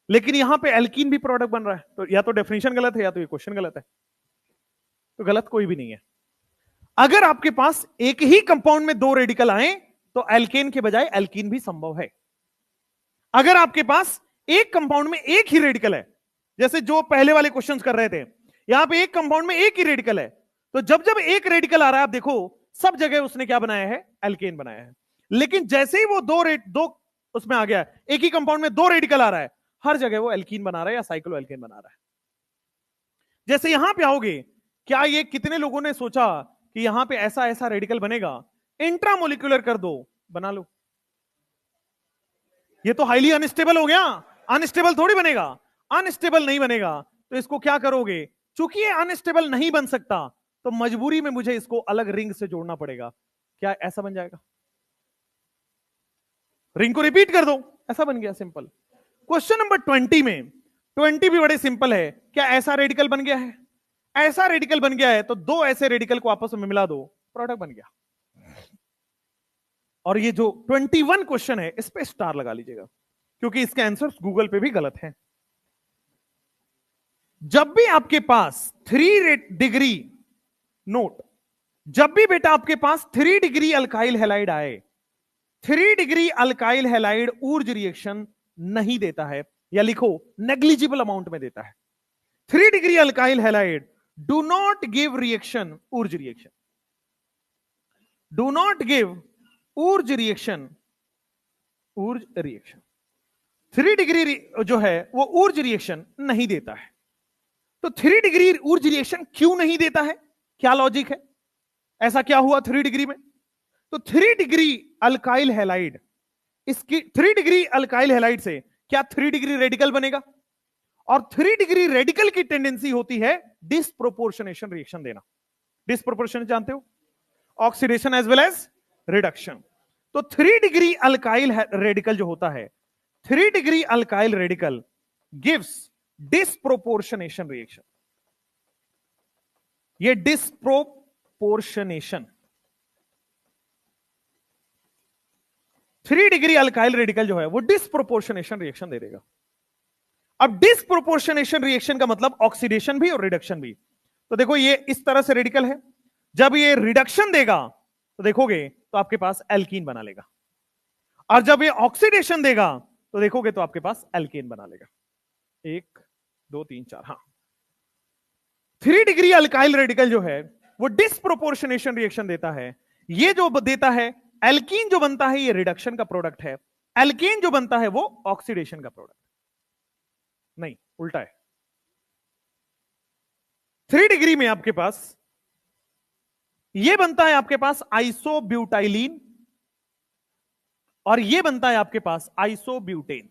Speaker 1: लेकिन यहां पे एल्कीन भी प्रोडक्ट बन रहा है। तो या तो डेफिनेशन गलत है या तो ये क्वेश्चन गलत है। तो गलत कोई भी नहीं है। अगर आपके पास एक ही कंपाउंड में 2 रेडिकल आए तो एल्केन के बजाय एल्कीन भी संभव है। अगर आपके पास एक कंपाउंड में एक ही रेडिकल है, जैसे जो पहले वाले क्वेश्चन कर रहे थे, यहां पे एक कंपाउंड में एक ही रेडिकल है, तो जब जब एक रेडिकल आ रहा है आप देखो सब जगह उसने क्या बनाया है? एल्केन बनाया है। लेकिन जैसे ही वो दो उसमें आ गया, एक ही कंपाउंड में 2 रेडिकल आ रहा है, हर जगह वो एल्कीन बना रहा है या साइक्लो एल्केन बना रहा है। जैसे यहां पे आओगे, क्या ये कितने लोगों ने सोचा कि यहां पे ऐसा ऐसा रेडिकल बनेगा, इंट्रामोलिकुलर कर दो, बना लो। ये तो हाईली अनस्टेबल हो गया, अनस्टेबल थोड़ी बनेगा। अनस्टेबल नहीं बनेगा तो इसको क्या करोगे? चूंकि ये अनस्टेबल नहीं बन सकता तो मजबूरी में मुझे इसको अलग रिंग से जोड़ना पड़ेगा। क्या ऐसा बन जाएगा? रिंग को रिपीट कर दो, ऐसा बन गया, सिंपल। क्वेश्चन नंबर 20 में 20 भी बड़े सिंपल है। क्या ऐसा रेडिकल बन गया है? ऐसा रेडिकल बन गया है तो 2 ऐसे रेडिकल को आपस में मिला दो, प्रोडक्ट बन गया। और ये जो 21 क्वेश्चन है इस पे स्टार लगा लीजिएगा, क्योंकि इसके आंसर्स गूगल पे भी गलत हैं। जब भी आपके पास 3 डिग्री नोट, जब भी बेटा आपके पास 3 डिग्री अल्काइल हैलाइड आए, 3 degree alkyl halide Wurtz reaction नहीं देता है, या लिखो नेग्लिजिबल अमाउंट में देता है। 3 degree alkyl halide do not give reaction, Wurtz reaction, do not give Wurtz reaction 3 degree जो है वो ऊर्ज रिएक्शन नहीं देता है। तो 3 डिग्री ऊर्ज रिएक्शन क्यों नहीं देता है? क्या लॉजिक है? ऐसा क्या हुआ 3 डिग्री में? तो 3 डिग्री अल्काइल हैलाइड, इसकी 3 डिग्री अल्काइल हैलाइड से क्या 3 डिग्री रेडिकल बनेगा? और 3 डिग्री रेडिकल की टेंडेंसी होती है डिस्प्रोपोर्शनेशन रिएक्शन देना। डिस्प्रोपोर्शन जानते हो? Oxidation as well as reduction. तो 3 डिग्री अल्काइल रेडिकल जो होता है, 3 degree alkyl radical gives disproportionation reaction. ये डिस्प्रोपोर्शनेशन 3 डिग्री अल्काइल रेडिकल जो है वो डिस्प्रोपोर्शनेशन रिएक्शन दे देगा। अब डिस्प्रोपोर्शनेशन रिएक्शन का मतलब ऑक्सीडेशन भी और रिडक्शन भी। तो देखो ये इस तरह से रेडिकल है, जब ये रिडक्शन देगा तो देखोगे तो आपके पास एल्कीन बना लेगा, और जब ये ऑक्सीडेशन देगा तो देखोगे तो आपके पास एल्केन बना लेगा। 1 2 3 4। हाँ, 3 डिग्री अल्काइल रेडिकल जो है वो डिस्प्रोपोर्शनेशन रिएक्शन देता है। ये जो देता है एल्कीन जो बनता है ये रिडक्शन का प्रोडक्ट है, एल्केन जो बनता है वो ऑक्सीडेशन का प्रोडक्ट नहीं, उल्टा है। 3 डिग्री में आपके पास ये बनता है आपके पास आइसोब्यूटाइलीन, और ये बनता है आपके पास आइसोब्यूटेन।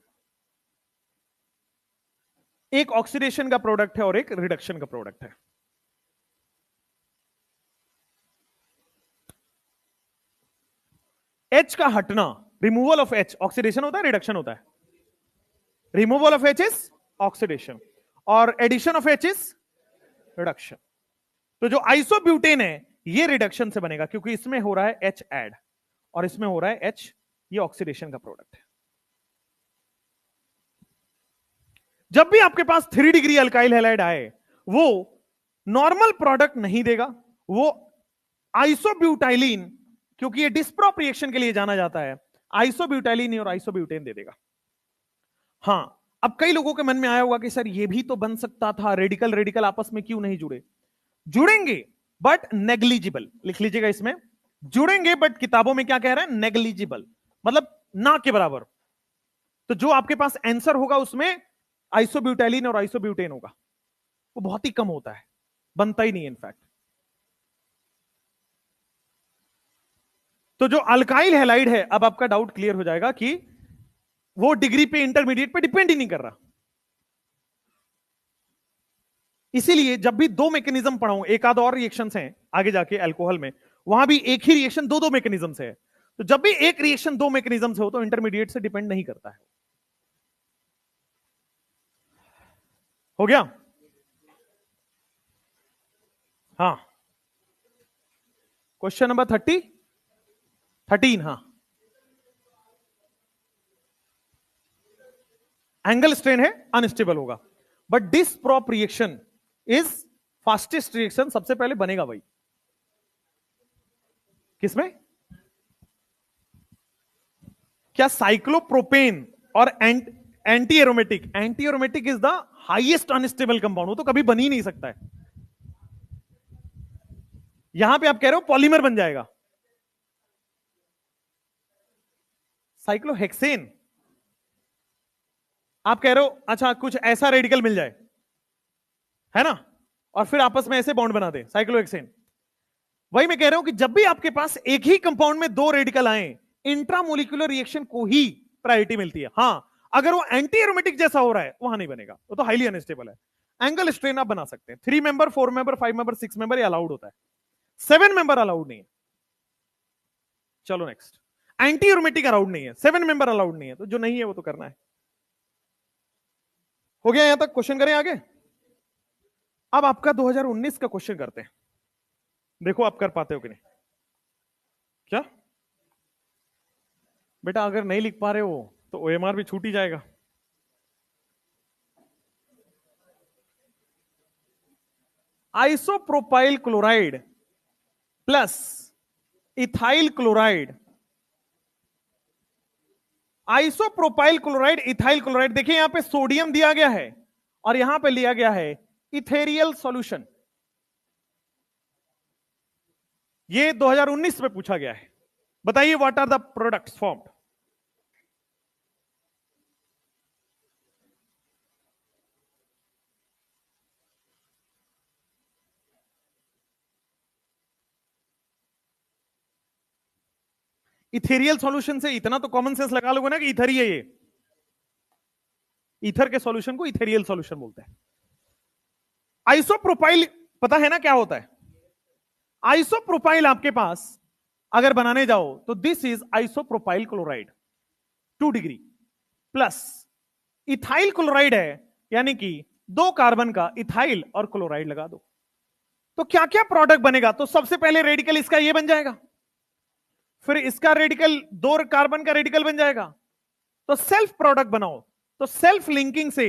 Speaker 1: एक ऑक्सीडेशन का प्रोडक्ट है और एक रिडक्शन का प्रोडक्ट है। H का हटना, रिमूवल ऑफ H, ऑक्सीडेशन होता है रिडक्शन होता है? Removal of H is oxidation और addition of H is reduction. तो जो आइसोब्यूटेन है ये रिडक्शन से बनेगा क्योंकि इसमें हो रहा है H ऐड और इसमें हो रहा है H, ये ऑक्सीडेशन का प्रोडक्ट है। जब भी आपके पास 3 डिग्री अल्काइल हैलाइड आए वो नॉर्मल प्रोडक्ट नहीं देगा, वो आइसोब्यूटाइलीन, क्योंकि ये डिस्प्रोप रिएक्शन के लिए जाना जाता है, आइसोब्यूटाइलीन और आइसोब्यूटेन दे देगा। हां, अब कई लोगों के मन में आया होगा कि सर ये भी तो बन सकता था, रेडिकल रेडिकल आपस में क्यों नहीं जुड़े? जुड़ेंगे बट नेग्लिजिबल, लिख लीजिएगा इसमें, जुड़ेंगे बट किताबों में क्या कह रहा है? नेग्लिजिबल, मतलब ना के बराबर। तो जो आपके पास आंसर होगा उसमें आइसोब्यूटाइलीन और आइसोब्यूटेन होगा, वो बहुत ही कम होता है, बनता ही नहीं इनफैक्ट। तो जो अल्काइल हैलाइड है, अब आपका डाउट क्लियर हो जाएगा कि वो डिग्री पे, इंटरमीडिएट पे डिपेंड ही नहीं कर रहा। इसीलिए जब भी 2 मैकेनिज्म पढ़ाऊं, एक आध और रिएक्शंस हैं आगे जाके अल्कोहल में, वहां भी एक ही रिएक्शन 2 मैकेनिज्म से है। तो जब भी एक रिएक्शन 2 मैकेनिज्म से हो तो इंटरमीडिएट से डिपेंड नहीं करता है। हो गया? हाँ, क्वेश्चन नंबर 13। हाँ, एंगल स्ट्रेन है, अनस्टेबल होगा, but disprop reaction is fastest reaction, सबसे पहले बनेगा भाई किसमें? क्या साइक्लोप्रोपेन और anti aromatic, anti aromatic is the highest unstable compound, वो तो कभी बन ही नहीं सकता है। यहां पे आप कह रहे हो पॉलीमर बन जाएगा, साइक्लोहेक्सेन आप कह रहे हो अच्छा कुछ ऐसा रेडिकल मिल जाए, है ना, और फिर आपस में ऐसे बॉन्ड बना दे, साइक्लोहेक्सेन। वही मैं कह रहा हूं कि जब भी आपके पास एक ही कंपाउंड में 2 रेडिकल आए, इंट्रामोलिकुलर रिएक्शन को ही प्रायोरिटी मिलती है। हां, अगर वो एंटी एरोमेटिक जैसा हो रहा है वहां नहीं बनेगा, वो तो हाईली अनस्टेबल है। एंगल स्ट्रेन आप बना सकते हैं, 3 मेंबर, 4 मेंबर, 5 मेंबर, 6 मेंबर ये अलाउड होता है, 7 मेंबर अलाउड नहीं है। चलो नेक्स्ट, एंटी एरोमेटिक अलाउड नहीं है, 7 मेंबर अलाउड नहीं है, तो जो नहीं है वो तो करना है। हो गया यहां तक? क्वेश्चन करें आगे। अब आपका 2019 का क्वेश्चन करते हैं, देखो आप कर पाते हो कि नहीं। क्या बेटा, अगर नहीं लिख पा रहे हो तो ओएमआर भी छूट ही जाएगा। Isopropyl chloride plus ethyl chloride, isopropyl chloride, ethyl chloride, देखिए यहां पे सोडियम दिया गया है और यहां पे लिया गया है इथेरियल सॉल्यूशन। ये 2019 में पूछा गया है। बताइए what are the products formed? Ethereal solution से इतना तो कॉमन सेंस लगा लोगे ना कि इथर ही है ये। ईथर के सॉल्यूशन को इथेरियल सॉल्यूशन बोलते हैं। आइसोप्रोपाइल पता है ना क्या होता है? आइसोप्रोपाइल आपके पास अगर बनाने जाओ तो this is isopropyl chloride 2 degree plus ethyl chloride है, यानी कि 2 कार्बन का इथाइल और क्लोराइड लगा दो तो क्या क्या प्रोडक्ट बनेगा? तो सबसे पहले रेडिकल इसका ये बन जाएगा, फिर इसका रेडिकल 2 कार्बन का रेडिकल बन जाएगा, तो सेल्फ प्रोडक्ट बनाओ। तो सेल्फ लिंकिंग से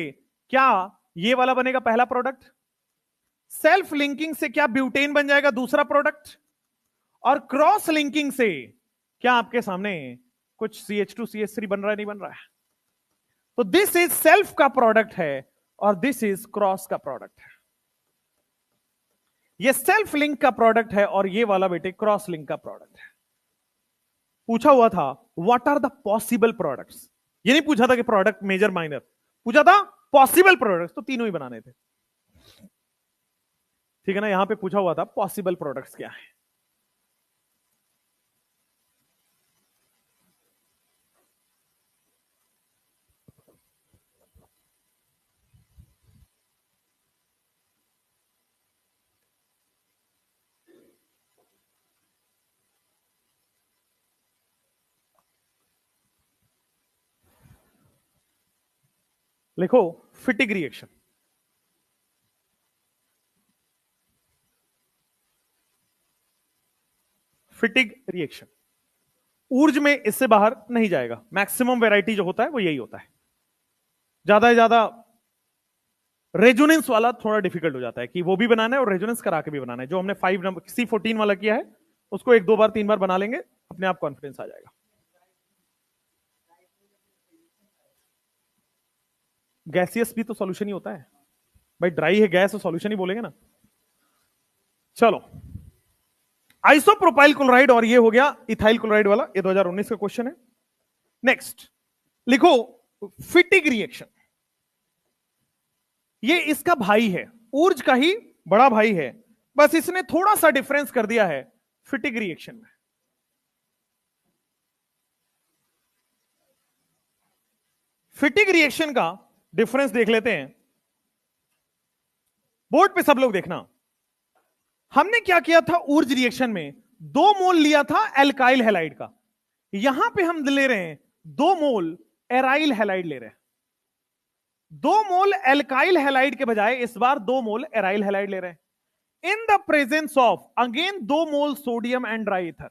Speaker 1: क्या ये वाला बनेगा पहला प्रोडक्ट, सेल्फ लिंकिंग से क्या ब्यूटेन बन जाएगा दूसरा प्रोडक्ट, और क्रॉस लिंकिंग से क्या आपके सामने कुछ CH2CH3 बन रहा है, नहीं बन रहा है? तो दिस इज सेल्फ का प्रोडक्ट है और दिस इज क्रॉस का प्रोडक्ट है। ये सेल्फ लिंक का प्रोडक्ट है और ये वाला बेटे क्रॉस लिंक का प्रोडक्ट है। पूछा हुआ था what are the possible products, ये नहीं पूछा था कि प्रोडक्ट मेजर माइनर, पूछा था पॉसिबल प्रोडक्ट्स, तो तीनों ही बनाने थे। ठीक है ना, यहां पे पूछा हुआ था पॉसिबल प्रोडक्ट्स क्या है। लिखो फिटिग रिएक्शन। फिटिग रिएक्शन ऊर्ज में इससे बाहर नहीं जाएगा। मैक्सिमम वैरायटी जो होता है वो यही होता है। ज्यादा से ज्यादा रेजोनेंस वाला थोड़ा डिफिकल्ट हो जाता है कि वो भी बनाना है और रेजोनेंस करा के भी बनाना है। जो हमने 5 नंबर C14 वाला किया है उसको 1-2 बार 3 बार बना लेंगे, अपने आप कॉन्फिडेंस आ जाएगा। गैसियस भी तो सॉल्यूशन ही होता है भाई, ड्राई है गैस तो सॉल्यूशन ही बोलेंगे ना। चलो, आइसोप्रोपाइल क्लोराइड और ये हो गया इथाइल क्लोराइड वाला, ये 2019 का क्वेश्चन है। नेक्स्ट लिखो फिटिग रिएक्शन। ये इसका भाई है, ऊर्ज का ही बड़ा भाई है, बस इसने थोड़ा सा डिफरेंस कर दिया है फिटिग रिएक्शन में। फिटिग रिएक्शन का डिफरेंस देख लेते हैं। बोर्ड पे सब लोग देखना, हमने क्या किया था ऊर्ज रिएक्शन में, 2 मोल लिया था एल्काइल हैलाइड का, यहां पे हम ले रहे हैं 2 मोल एराइल हैलाइड ले रहे हैं। 2 मोल एल्काइल हैलाइड के बजाय इस बार 2 मोल एराइल हैलाइड ले रहे हैं इन the presence of again 2 mole sodium and dry ether.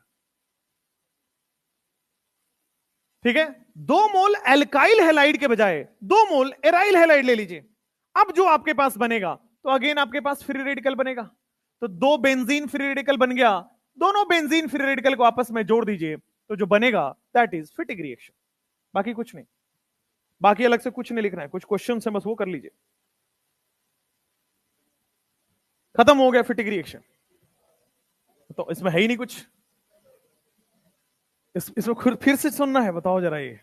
Speaker 1: ठीक है, 2 मोल एल्काइल हैलाइड के बजाय 2 मोल एराइल हैलाइड ले लीजिए। अब जो आपके पास बनेगा तो अगेन आपके पास फ्री रेडिकल बनेगा, तो 2 बेंजीन फ्री रेडिकल बन गया, दोनों बेंजीन फ्री रेडिकल को आपस में जोड़ दीजिए तो जो बनेगा दैट इज फिटिग रिएक्शन। बाकी कुछ नहीं, बाकी अलग से कुछ नहीं लिखना है, कुछ क्वेश्चन है बस वो कर लीजिए, खत्म हो गया फिटिग रिएक्शन। तो इसमें है ही नहीं कुछ, इसमें फिर से सुनना है, बताओ जरा। ये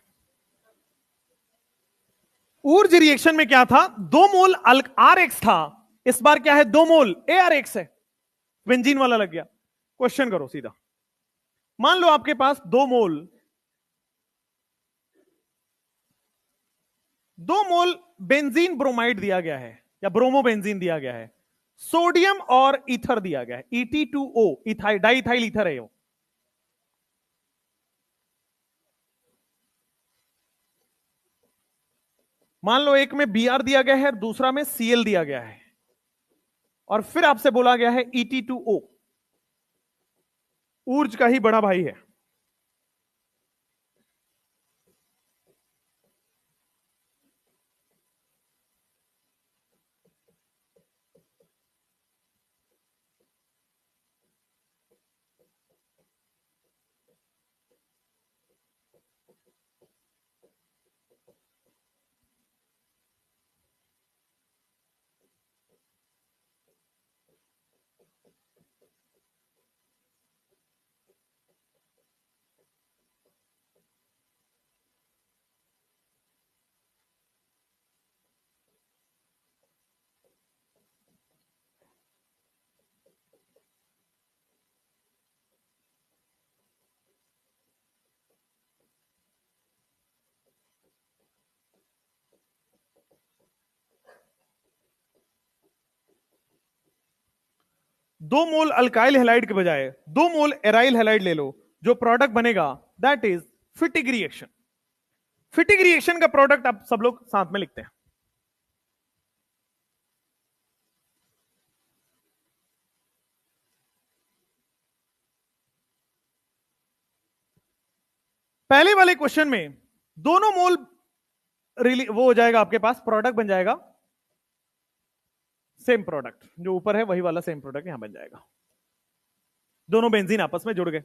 Speaker 1: ऊर्ज रिएक्शन में क्या था, 2 मोल RX था, इस बार क्या है 2 मोल ARX है, बेंजीन वाला लग गया। क्वेश्चन करो सीधा, मान लो आपके पास 2 मोल बेंजीन ब्रोमाइड दिया गया है या ब्रोमो बेंजीन दिया गया है, सोडियम और ईथर दिया गया है ET2O, इथाइल डाइथाइल ईथर है वो। मान लो एक में Br दिया गया है, दूसरा में Cl दिया गया है, और फिर आपसे बोला गया है ET2O, ऊर्ज का ही बड़ा भाई है। 2 मोल अल्काइल हैलाइड के बजाय 2 मोल एराइल हैलाइड ले लो, जो प्रोडक्ट बनेगा दैट इज फिटिक रिएक्शन। फिटिक रिएक्शन का प्रोडक्ट आप सब लोग साथ में लिखते हैं। पहले वाले क्वेश्चन में दोनों मोल वो हो जाएगा, आपके पास प्रोडक्ट बन जाएगा सेम प्रोडक्ट, जो ऊपर है वही वाला सेम प्रोडक्ट यहां बन जाएगा। दोनों बेंजीन आपस में जुड़ गए।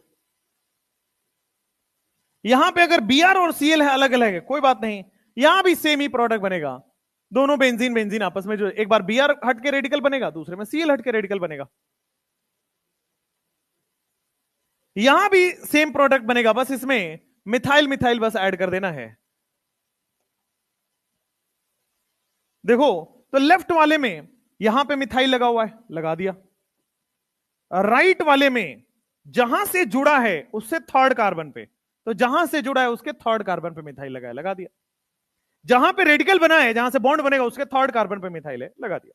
Speaker 1: यहां पे अगर Br और Cl है अलग अलग है कोई बात नहीं, यहां भी सेम ही प्रोडक्ट बनेगा। दोनों बेंजीन बेंजीन आपस में जो एक बार Br हट के रेडिकल बनेगा, दूसरे में Cl हट के रेडिकल बनेगा। यहां भी सेम प्रोडक्ट बनेगा, बस इसमें मिथाइल मिथाइल बस ऐड कर देना है। देखो तो लेफ्ट वाले में यहां पे मिथाइल लगा हुआ है, लगा दिया। राइट वाले में जहां से जुड़ा है उससे थर्ड कार्बन पे, तो जहां से जुड़ा है उसके थर्ड कार्बन पे मिथाइल लगाया, लगा दिया। जहां पे रेडिकल बना है, जहां से बॉन्ड बनेगा उसके थर्ड कार्बन पे मिथाइल है, लगा दिया।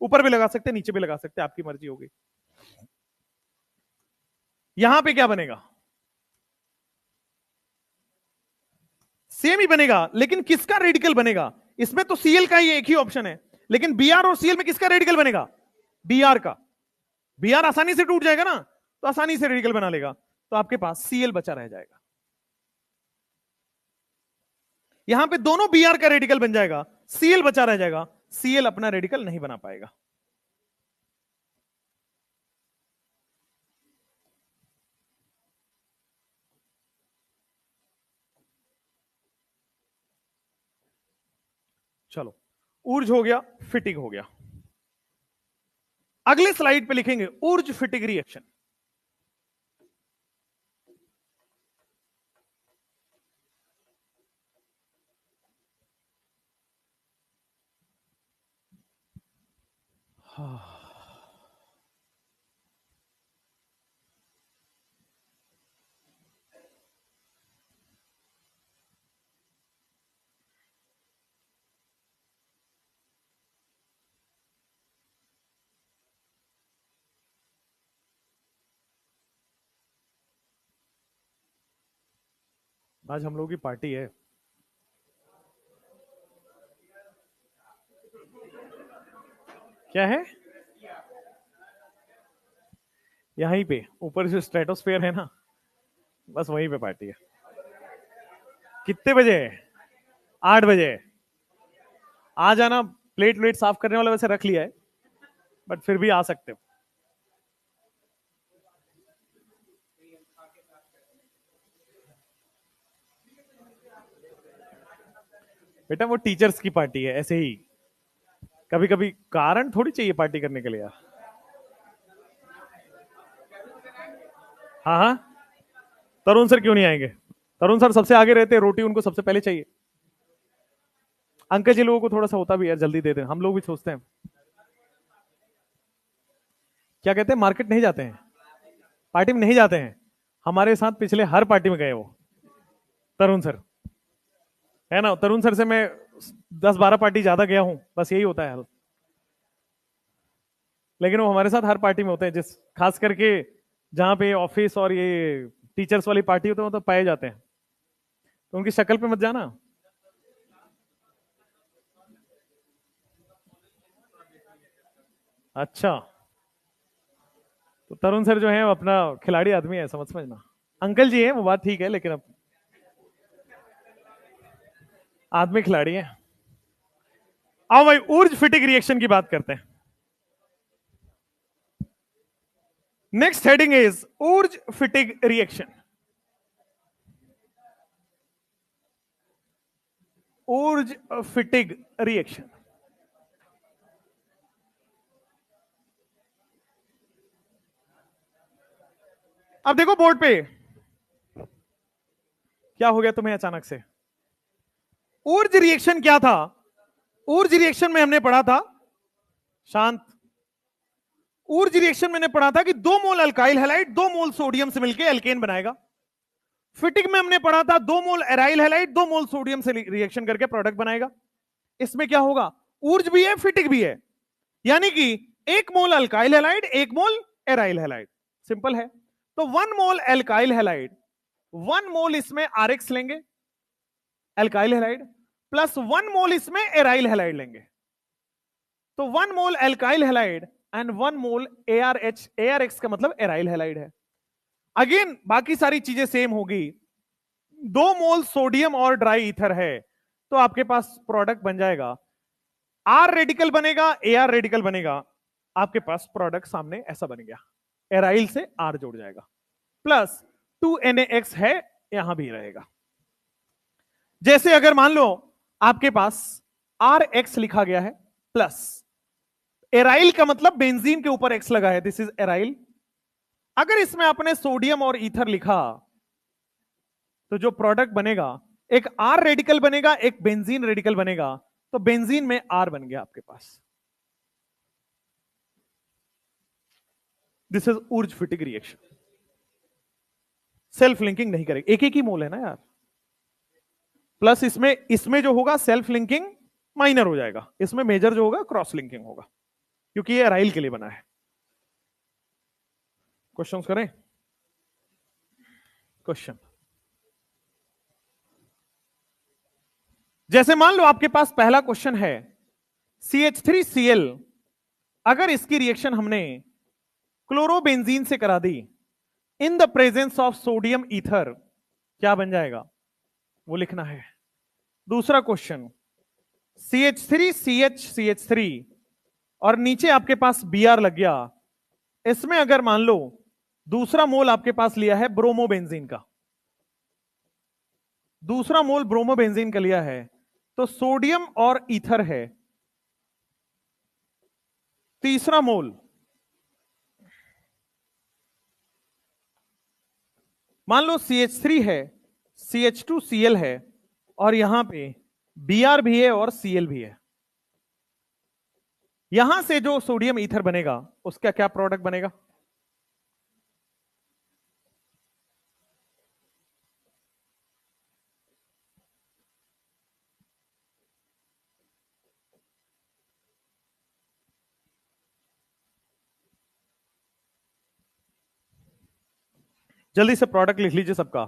Speaker 1: ऊपर भी लगा सकते, नीचे भी लगा सकते, आपकी मर्जी होगी। यहां पे क्या बनेगा? सेम ही बनेगा, लेकिन किसका रेडिकल बनेगा? इसमें तो Cl का ही एक ही ऑप्शन है, लेकिन Br और Cl में किसका रेडिकल बनेगा? Br का। Br आसानी से टूट जाएगा ना, तो आसानी से रेडिकल बना लेगा, तो आपके पास Cl बचा रह जाएगा। यहां पे दोनों Br का रेडिकल बन जाएगा, Cl बचा रह जाएगा, Cl अपना रेडिकल नहीं बना पाएगा। चलो, ऊर्ज हो गया, फिटिग हो गया। अगले स्लाइड पे लिखेंगे ऊर्ज फिटिग रिएक्शन। आज हम लोगों की पार्टी है। क्या है? यहीं पे ऊपर जो स्ट्रेटोस्फेयर है ना, बस वहीं पे पार्टी है। कितने बजे है? 8 बजे है। आ जाना। प्लेट व्लेट साफ करने वाला वैसे रख लिया है, बट फिर भी आ सकते हो। बेटा वो टीचर्स की पार्टी है, ऐसे ही कभी कभी कारण थोड़ी चाहिए पार्टी करने के लिए यार। हाँ हाँ, तरुण सर क्यों नहीं आएंगे? तरुण सर सबसे आगे रहते हैं, रोटी उनको सबसे पहले चाहिए। अंकल जी लोगों को थोड़ा सा होता भी यार, जल्दी दे दें, हम लोग भी सोचते हैं। क्या कहते हैं, मार्केट नहीं जाते हैं, पार्टी में नहीं जाते हैं। हमारे साथ पिछले हर पार्टी में गए वो तरुण सर, है ना। तरुण सर से मैं 10-12 पार्टी ज्यादा गया हूं, बस यही होता है। लेकिन वो हमारे साथ हर पार्टी में होते हैं, जिस खास करके जहां पे ऑफिस और ये टीचर्स वाली पार्टी होते हैं, तो पाए जाते हैं। तो उनकी शक्ल पे मत जाना। अच्छा, तो तरुण सर जो है अपना खिलाड़ी आदमी है, समझना। अंकल जी है वो बात ठीक है, लेकिन अब आदमी खिलाड़ी है। आओ भाई ऊर्ज फिटिक रिएक्शन की बात करते हैं। Next heading is Wurtz फिटिक reaction. Wurtz फिटिक reaction. अब देखो बोर्ड पे क्या हो गया तुम्हें अचानक से। ऊर्ज रिएक्शन क्या था? ऊर्ज रिएक्शन में हमने पढ़ा था, शांत। ऊर्ज रिएक्शन मैंने पढ़ा था कि 2 mole alkyl halide 2 mole sodium से मिलकर एल्केन बनाएगा। फिटिक में हमने पढ़ा था 2 mole aryl halide 2 mole sodium से रिएक्शन करके प्रोडक्ट बनाएगा। इसमें क्या होगा? ऊर्ज भी है, फिटिक भी है, यानी कि 1 मोल अल्काइल हैलाइड 1 मोल एराइल हैलाइड, सिंपल है। तो 1 मोल एल्काइल हैलाइड, 1 मोल इसमें आरएक्स लेंगे एल्काइल हैलाइड, प्लस 1 मोल इसमें एराइल हैलाइड लेंगे। तो 1 mole alkyl halide and 1 mole ARH, ARX का मतलब एराइल हैलाइड है। अगेन बाकी सारी चीजें सेम होगी। 2 मोल सोडियम और ड्राई ईथर है, तो आपके पास प्रोडक्ट बन जाएगा, आर रेडिकल बनेगा, AR रेडिकल बनेगा, आपके पास प्रोडक्ट सामने ऐसा बन गया, एराइल से आर जोड़ जाएगा, प्लस 2NaX है, यहां भी रहेगा। जैसे अगर मान लो आपके पास RX लिखा गया है प्लस, एराइल का मतलब बेंजीन के ऊपर X लगा है, दिस इज एराइल। अगर इसमें आपने सोडियम और ईथर लिखा तो जो प्रोडक्ट बनेगा एक आर रेडिकल बनेगा, एक बेंजीन रेडिकल बनेगा, तो बेंजीन में आर बन गया आपके पास। This is Wurtz Fittig reaction. Self linking नहीं करेगा, एक एक ही मोल है ना यार, प्लस इसमें जो होगा सेल्फ लिंकिंग माइनर हो जाएगा, इसमें मेजर जो होगा क्रॉस लिंकिंग होगा, क्योंकि ये एराइल के लिए बना है। क्वेश्चंस करें? क्वेश्चन जैसे मान लो आपके पास पहला क्वेश्चन है, CH3Cl, अगर इसकी रिएक्शन हमने क्लोरोबेंजीन से करा दी in the presence of sodium ether, क्या बन जाएगा वो लिखना है। दूसरा क्वेश्चन, CH3CH CH3 और नीचे आपके पास Br लग गया, इसमें अगर मान लो दूसरा मोल आपके पास लिया है ब्रोमोबेंजीन का, दूसरा मोल ब्रोमोबेंजीन का लिया है, तो सोडियम और ईथर है, तीसरा मोल मान लो CH3 है, CH2Cl है, और यहां पे Br भी है और Cl भी है। यहां से जो सोडियम ईथर बनेगा उसका क्या प्रोडक्ट बनेगा? जल्दी से प्रोडक्ट लिख लीजिए सबका।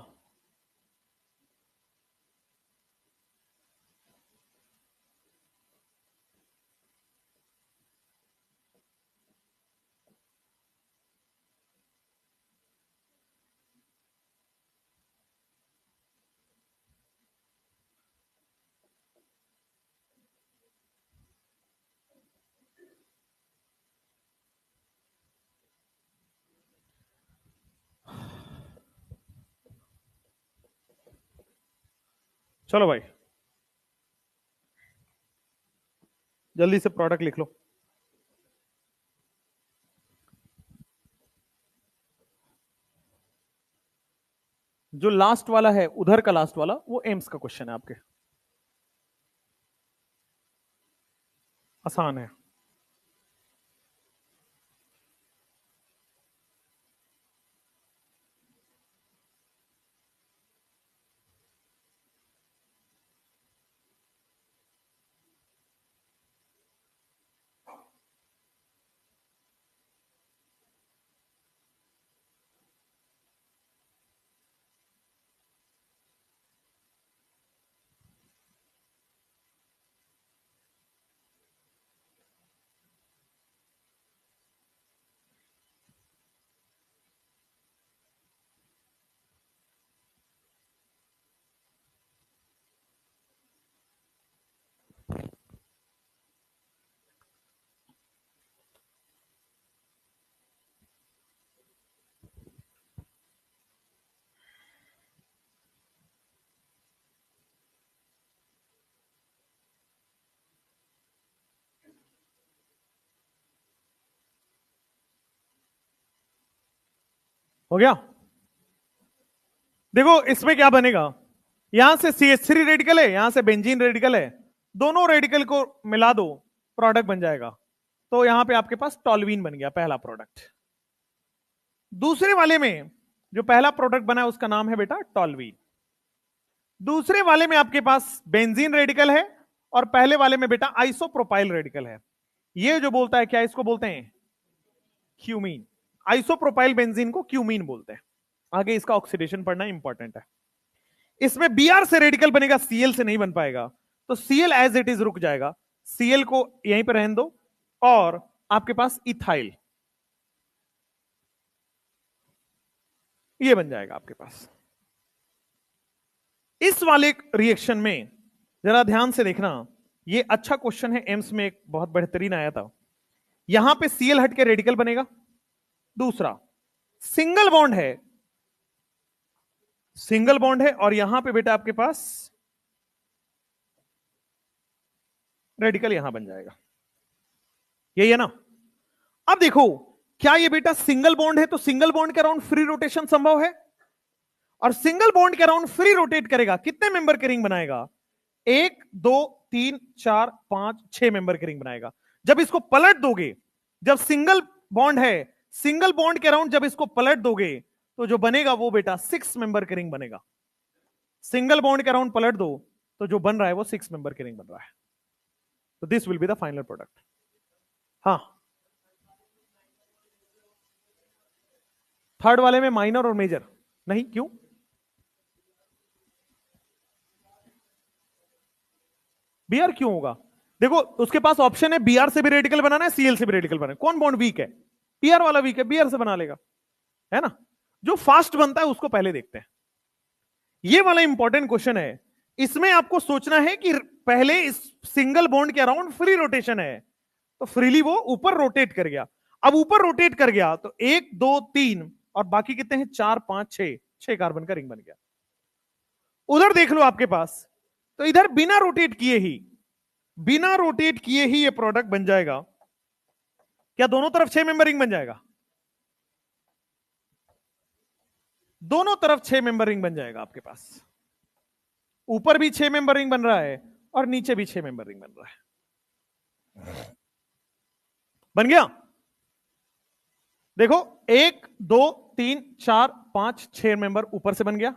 Speaker 1: चलो भाई जल्दी से प्रोडक्ट लिख लो। जो लास्ट वाला है उधर का लास्ट वाला वो एम्स का क्वेश्चन है आपके, आसान है। हो गया? देखो इसमें क्या बनेगा, यहां से CH3 रेडिकल है, यहां से बेंजीन रेडिकल है, दोनों रेडिकल को मिला दो, प्रोडक्ट बन जाएगा। तो यहां पे आपके पास टॉल्यूइन बन गया पहला प्रोडक्ट। दूसरे वाले में जो पहला प्रोडक्ट बना है उसका नाम है बेटा टॉल्यूइन। दूसरे वाले में आपके पास बेंजीन रेडिकल है और पहले वाले में बेटा आइसोप्रोपाइल रेडिकल है। ये जो बोलता है क्या इसको बोलते हैं? क्यूमीन। आइसोप्रोपाइल बेंजीन को क्यूमीन बोलते हैं। आगे इसका ऑक्सीडेशन पढ़ना इंपॉर्टेंट है। इसमें Br से रेडिकल बनेगा, Cl से नहीं बन पाएगा, तो Cl एज इट इज रुक जाएगा, Cl को यहीं पर रहने दो, और आपके पास इथाइल ये बन जाएगा आपके पास। इस वाले रिएक्शन में जरा ध्यान से देखना, ये अच्छा क्वेश्चन है, एम्स में एक बहुत बेहतरीन आया था। यहां पे Cl हट के रेडिकल बनेगा, दूसरा सिंगल बॉन्ड है, सिंगल बॉन्ड है, और यहां पे बेटा आपके पास रेडिकल यहां बन जाएगा, यही है ना। अब देखो, क्या ये बेटा सिंगल बॉन्ड है, तो सिंगल बॉन्ड के अराउंड फ्री रोटेशन संभव है, और सिंगल बॉन्ड के अराउंड फ्री रोटेट करेगा, कितने मेंबर के रिंग बनाएगा, 1 2 3 4 5 6 मेंबर के रिंग बनाएगा। जब इसको पलट दोगे, जब सिंगल बॉन्ड है, सिंगल बॉन्ड के अराउंड जब इसको पलट दोगे, तो जो बनेगा वो बेटा 6 मेंबर के रिंग बनेगा। सिंगल बॉन्ड के अराउंड पलट दो, तो जो बन रहा है वो 6 मेंबर के रिंग बन रहा है। तो this will be the final product. हाँ, थर्ड वाले में माइनर और मेजर नहीं, क्यों? Br क्यों होगा? देखो, उसके पास ऑप्शन है Br से भी रेडिकल बनाना है, Cl से भी रेडिकल बनाना है। कौन बॉन्ड वीक है? Br वाला वीक है, Br से बना लेगा, है ना। जो फास्ट बनता है उसको पहले देखते हैं। ये वाला इंपॉर्टेंट क्वेश्चन है, इसमें आपको सोचना है कि पहले इस सिंगल बॉन्ड के अराउंड फ्री रोटेशन है, तो फ्रीली वो ऊपर रोटेट कर गया। अब ऊपर रोटेट कर गया तो 1 2 3 और बाकी कितने हैं, 4 5 6 कार्बन का रिंग बन गया। उधर देख लो आपके पास, तो इधर बिना रोटेट किए ही ये प्रोडक्ट बन जाएगा। क्या दोनों तरफ 6 मेंबर रिंग बन जाएगा? दोनों तरफ 6 मेंबर रिंग बन जाएगा आपके पास। ऊपर भी 6 मेंबर रिंग बन रहा है और नीचे भी 6 मेंबर रिंग बन रहा है। बन गया? देखो, 1 2 3 4 5 6 मेंबर ऊपर से बन गया,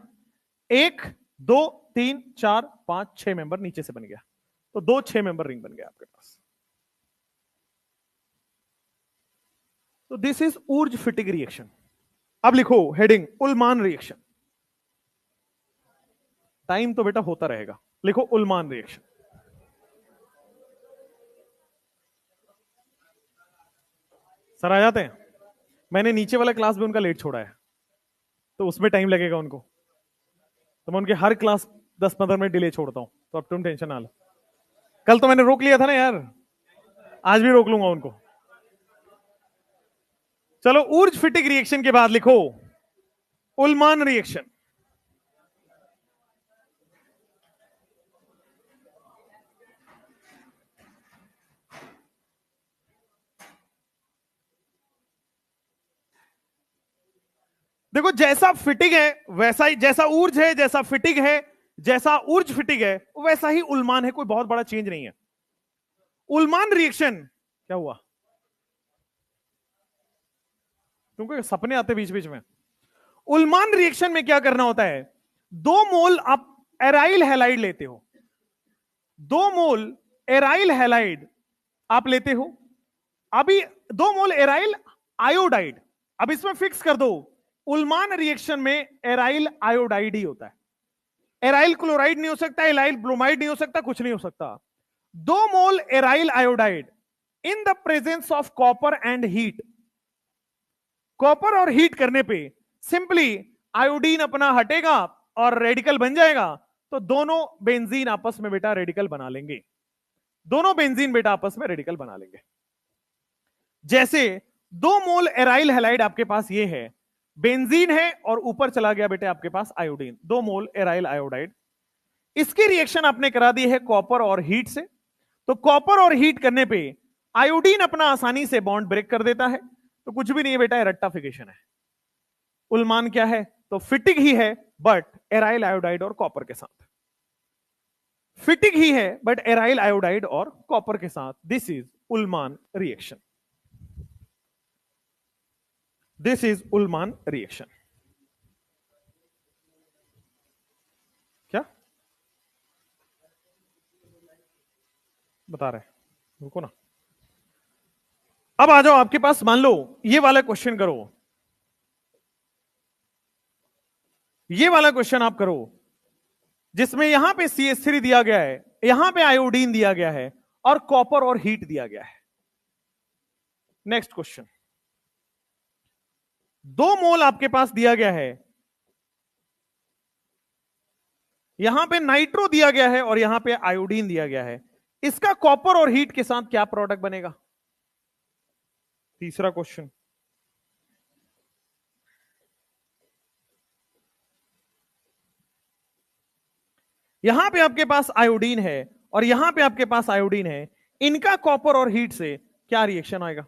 Speaker 1: 1 2 3 4 5 6 मेंबर नीचे से बन गया, तो 2 6 मेंबर रिंग बन गया आपके पास। तो दिस इज ऊर्ज फिटिग रिएक्शन। अब लिखो हेडिंग उल्मान रिएक्शन। टाइम तो बेटा होता रहेगा, लिखो उल्मान रिएक्शन। सर आ जाते हैं? मैंने नीचे वाला क्लास भी उनका लेट छोड़ा है, तो उसमें टाइम लगेगा उनको, तो मैं उनके हर क्लास 10-15 मिनट डिले छोड़ता हूं, तो अब तुम टेंशन ना लो। कल तो मैंने रोक लिया था ना यार, आज भी रोक लूंगा उनको। चलो, ऊर्ज फिटिग रिएक्शन के बाद लिखो उल्मान रिएक्शन। देखो, जैसा फिटिंग है वैसा ही, जैसा ऊर्ज है, जैसा फिटिंग है, जैसा ऊर्ज फिटिंग है वैसा ही उल्मान है, कोई बहुत बड़ा चेंज नहीं है। उल्मान रिएक्शन क्या हुआ? तुमको सपने आते बीच बीच में। उल्मान रिएक्शन में क्या करना होता है, 2 मोल आप एराइल हैलाइड लेते हो, 2 मोल एराइल हैलाइड आप लेते हो, अभी 2 मोल एराइल आयोडाइड, अब इसमें फिक्स कर दो, उल्मान रिएक्शन में एराइल आयोडाइड ही होता है, एराइल क्लोराइड नहीं हो सकता, एराइल ब्रोमाइड नहीं हो सकता, कुछ नहीं हो सकता। 2 mole aryl iodide in the presence of copper and heat, copper और हीट करने पे सिंपली आयोडीन अपना हटेगा और रेडिकल बन जाएगा, तो दोनों बेंजीन आपस में बेटा रेडिकल बना लेंगे, दोनों बेंजीन बेटा आपस में रेडिकल बना लेंगे। जैसे 2 मोल एराइल हैलाइड आपके पास ये है, बेंजीन है और ऊपर चला गया बेटे आपके पास आयोडीन, 2 मोल एराइल आयोडाइड। इसकी रिएक्शन आपने करा दी है कॉपर और हीट से, तो कॉपर और हीट करने पे आयोडीन अपना आसानी से बॉन्ड ब्रेक कर देता है, तो कुछ भी नहीं है बेटा, रट्टाफिकेशन है। उल्मान क्या है, तो फिटिंग ही है बट एराइल आयोडाइड और कॉपर के साथ, फिटिंग ही है बट एराइल आयोडाइड और कॉपर के साथ। This is Ullmann reaction, this is Ullmann reaction. क्या बता रहे हैं, रुको ना। अब आ जाओ, आपके पास मान लो ये वाला क्वेश्चन करो, ये वाला क्वेश्चन आप करो जिसमें यहां पे CH3 दिया गया है, यहां पे आयोडीन दिया गया है और कॉपर और हीट दिया गया है। नेक्स्ट क्वेश्चन, 2 मोल आपके पास दिया गया है, यहां पे नाइट्रो दिया गया है और यहां पे आयोडीन दिया गया है, इसका कॉपर और हीट के साथ क्या प्रोडक्ट बनेगा? तीसरा क्वेश्चन, यहां पे आपके पास आयोडीन है और यहां पे आपके पास आयोडीन है, इनका कॉपर और हीट से क्या रिएक्शन आएगा?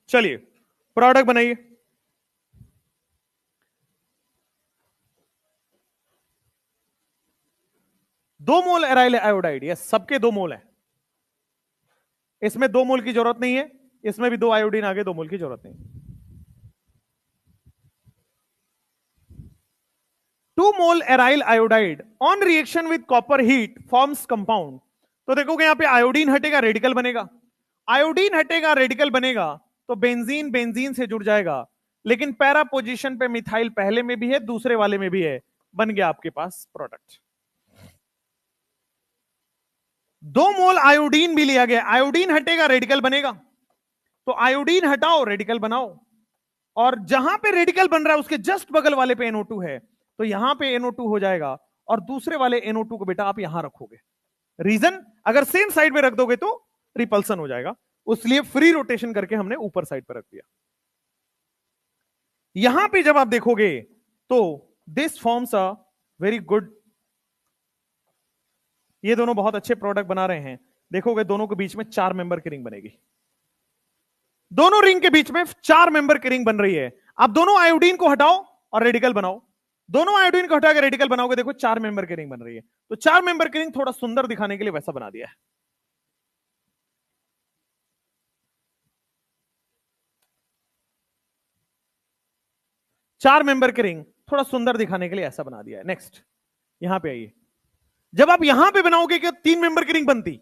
Speaker 1: चलिए प्रोडक्ट बनाइए। 2 मोल एराइल आयोडाइड, ये सबके 2 मोल है, इसमें 2 मोल की जरूरत नहीं है, इसमें भी 2 आयोडीन आगे, 2 मोल की जरूरत नहीं। 2 mole aryl iodide on reaction with copper heat forms compound. तो देखोगे यहां पे आयोडीन हटेगा, रेडिकल बनेगा, आयोडीन हटेगा, रेडिकल बनेगा, तो बेंजीन बेंजीन से जुड़ जाएगा, लेकिन पैरा पोजीशन पे मिथाइल पहले में भी है, दूसरे वाले में भी है, बन गया आपके पास प्रोडक्ट। 2 मोल आयोडीन भी लिया गया, आयोडीन हटेगा, रेडिकल बनेगा, तो आयोडीन हटाओ, रेडिकल बनाओ, और जहां पे रेडिकल बन रहा है उसके जस्ट बगल वाले पे NO2 है, तो यहां पे NO2 हो जाएगा और दूसरे वाले NO2 को बेटा आप यहां रखोगे। रीजन, अगर सेम साइड पे रख दोगे तो रिपल्सन हो जाएगा, उसलिए फ्री रोटेशन करके हमने ऊपर साइड पर रख दिया। यहां पे जब आप देखोगे तो this forms a very good, ये दोनों बहुत अच्छे प्रोडक्ट बना रहे हैं। देखोगे दोनों के बीच में 4 मेंबर की रिंग बनेगी, दोनों रिंग के बीच में 4 मेंबर की रिंग बन रही है। आप दोनों आयोडीन को हटाओ और रेडिकल बनाओ, दोनों आयोडीन को हटा के रेडिकल बनाओगे, देखो 4 मेंबर की रिंग बन रही है। तो 4 मेंबर की रिंग थोड़ा सुंदर दिखाने के लिए वैसा बना दिया है। चार मेंबर की रिंग थोड़ा सुंदर दिखाने के लिए ऐसा बना दिया है। नेक्स्ट, यहां पे आइए, जब आप यहां पे बनाओगे कि 3 मेंबर की रिंग बनती,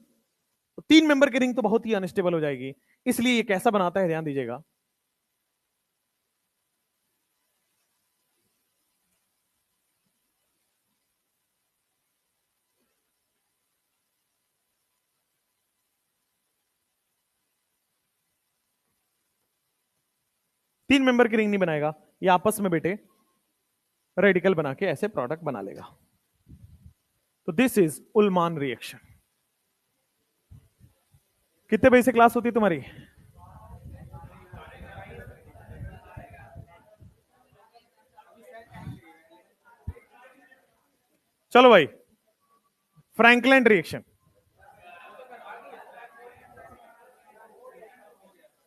Speaker 1: तो 3 मेंबर की रिंग तो बहुत ही अनस्टेबल हो जाएगी, इसलिए ये कैसा बनाता है ध्यान दीजिएगा। तीन मेंबर की रिंग नहीं बनाएगा, ये आपस में बेटे रेडिकल बना के ऐसे प्रोडक्ट बना लेगा। तो दिस इज उल्मान रिएक्शन। कितने बजे से क्लास होती है तुम्हारी? चलो भाई, फ्रैंकलैंड रिएक्शन,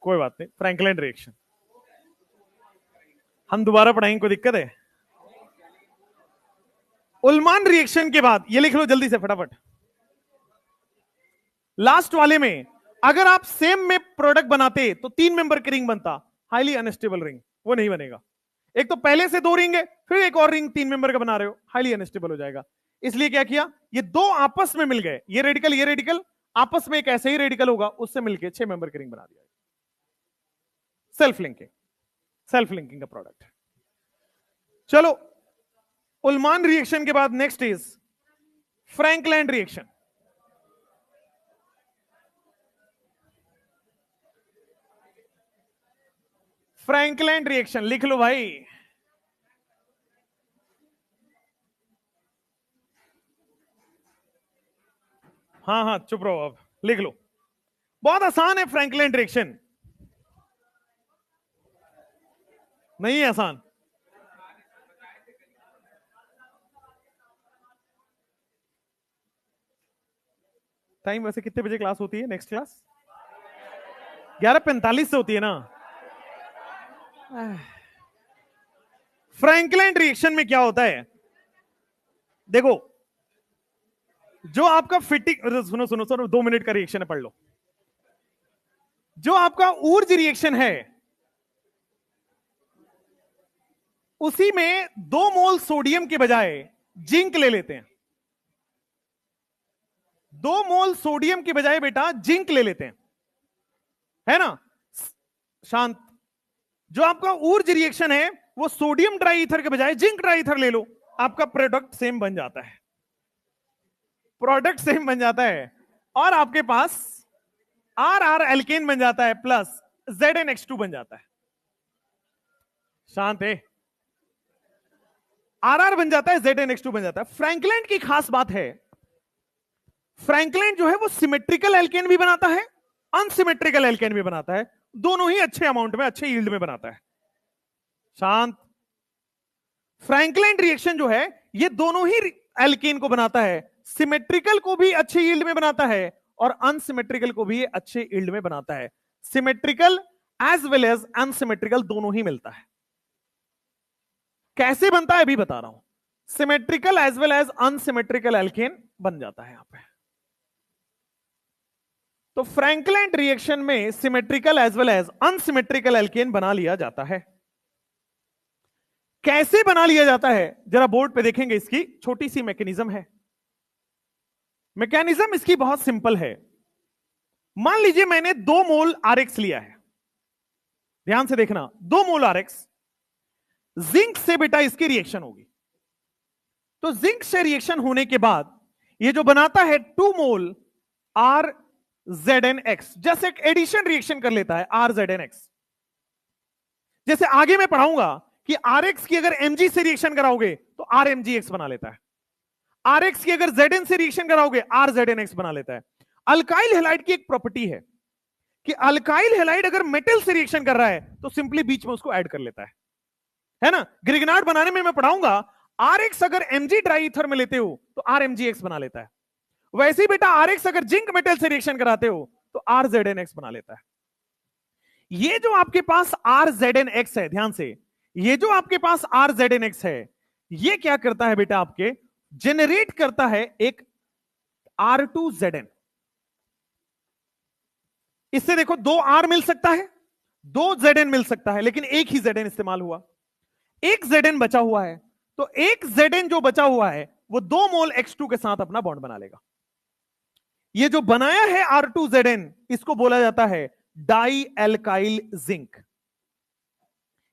Speaker 1: कोई बात नहीं, फ्रैंकलैंड रिएक्शन हम दोबारा पढ़ाएंगे, कोई दिक्कत है? उल्मान रिएक्शन के बाद ये लिख लो जल्दी से फटाफट, लास्ट वाले में अगर आप सेम में प्रोडक्ट बनाते तो 3 मेंबर की रिंग बनता, हाईली अनस्टेबल रिंग, वो नहीं बनेगा। एक तो पहले से 2 रिंग है, फिर एक और रिंग 3 मेंबर का बना रहे हो, हाईली अनस्टेबल हो जाएगा। इसलिए क्या किया, ये 2 आपस में मिल गए, ये रेडिकल आपस में एक ऐसे ही रेडिकल होगा, उससे मिलकर 6 मेंबर की रिंग बना दिया। सेल्फ लिंकिंग, सेल्फ लिंकिंग का प्रोडक्ट। चलो, उल्मान रिएक्शन के बाद next is Frankland reaction. Frankland reaction लिख लो भाई, हाँ हाँ चुप रहो, अब लिख लो, बहुत आसान है फ्रैंकलैंड रिएक्शन। नहीं है आसान, टाइम वैसे कितने बजे क्लास होती है नेक्स्ट क्लास? 11:45 से होती है ना। फ्रैंकलैंड रिएक्शन में क्या होता है, देखो जो आपका फिटिंग, सुनो सुनो सुनो, 2 मिनट का रिएक्शन है, पढ़ लो। जो आपका ऊर्ज रिएक्शन है, उसी में 2 मोल सोडियम के बजाय जिंक ले लेते हैं। 2 मोल सोडियम के बजाय बेटा जिंक ले लेते हैं, है ना। शांत। जो आपका ऊर्ज रिएक्शन है वो सोडियम ड्राई ईथर के बजाय जिंक ड्राई ईथर ले लो, आपका प्रोडक्ट सेम बन जाता है। प्रोडक्ट सेम बन जाता है और आपके पास आर आर एल्केन बन जाता है प्लस ZnH2 बन जाता है। शांत है। आर आर बन जाता है, ZnH2 बन जाता है। फ्रैंकलैंड की खास बात है, फ्रैंकलैंड जो है वो सिमेट्रिकल एल्केन भी बनाता है, अनसिमेट्रिकल एल्केन भी बनाता है, दोनों ही अच्छे अमाउंट में, अच्छे यील्ड में बनाता है। शांत। फ्रैंकलैंड रिएक्शन जो है ये दोनों ही एल्केन को बनाता है, सिमेट्रिकल को भी अच्छे यील्ड में बनाता है और अनसिमेट्रिकल को भी अच्छे यील्ड में बनाता है। Symmetrical as well as unsymmetrical दोनों ही मिलता है। कैसे बनता है अभी बता रहा हूं। Symmetrical as well as unsymmetrical alkane बन जाता है यहां पे। तो फ्रैंकलैंड रिएक्शन में symmetrical as well as unsymmetrical alkane बना लिया जाता है। कैसे बना लिया जाता है जरा बोर्ड पे देखेंगे, इसकी छोटी सी मैकेनिज्म है। मैकेनिज्म इसकी बहुत सिंपल है। मान लीजिए मैंने 2 मोल आरएक्स लिया है, ध्यान से देखना, 2 मोल आरएक्स, जिंक से बेटा इसकी रिएक्शन होगी। तो जिंक से रिएक्शन होने के बाद ये जो बनाता है 2 मोल RZnX, जैसे एक एडिशन रिएक्शन कर लेता है RZnX। जैसे आगे मैं पढ़ाऊंगा कि RX की अगर Mg से रिएक्शन कराओगे तो RMgX बना लेता है, RX की अगर Zn से रिएक्शन कराओगे RZnX बना लेता है। अल्काइल हैलाइड की एक प्रॉपर्टी है कि अल्काइल हैलाइड अगर मेटल से रिएक्शन कर रहा है तो सिंपली बीच में उसको ऐड कर लेता है ना। ग्रिग्नार्ड बनाने में मैं पढ़ाऊंगा, RX अगर Mg ड्राई ईथर में लेते हो तो RMgX बना लेता है। वैसे ही बेटा RX अगर जिंक मेटल से रिएक्शन कराते हो तो RZnX बना लेता है। ये जो आपके पास RZnX है, ध्यान से, ये जो आपके पास RZnX है ये क्या करता है बेटा, आपके जेनरेट करता है एक R2Zn। इससे देखो 2 R मिल सकता है, 2 Zn मिल सकता है, लेकिन एक ही Zn इस्तेमाल हुआ, एक Zn बचा हुआ है। तो एक Zn जो बचा हुआ है वो 2 मोल X2 के साथ अपना बॉन्ड बना लेगा। ये जो बनाया है R2Zn इसको बोला जाता है डाई एल्काइल जिंक,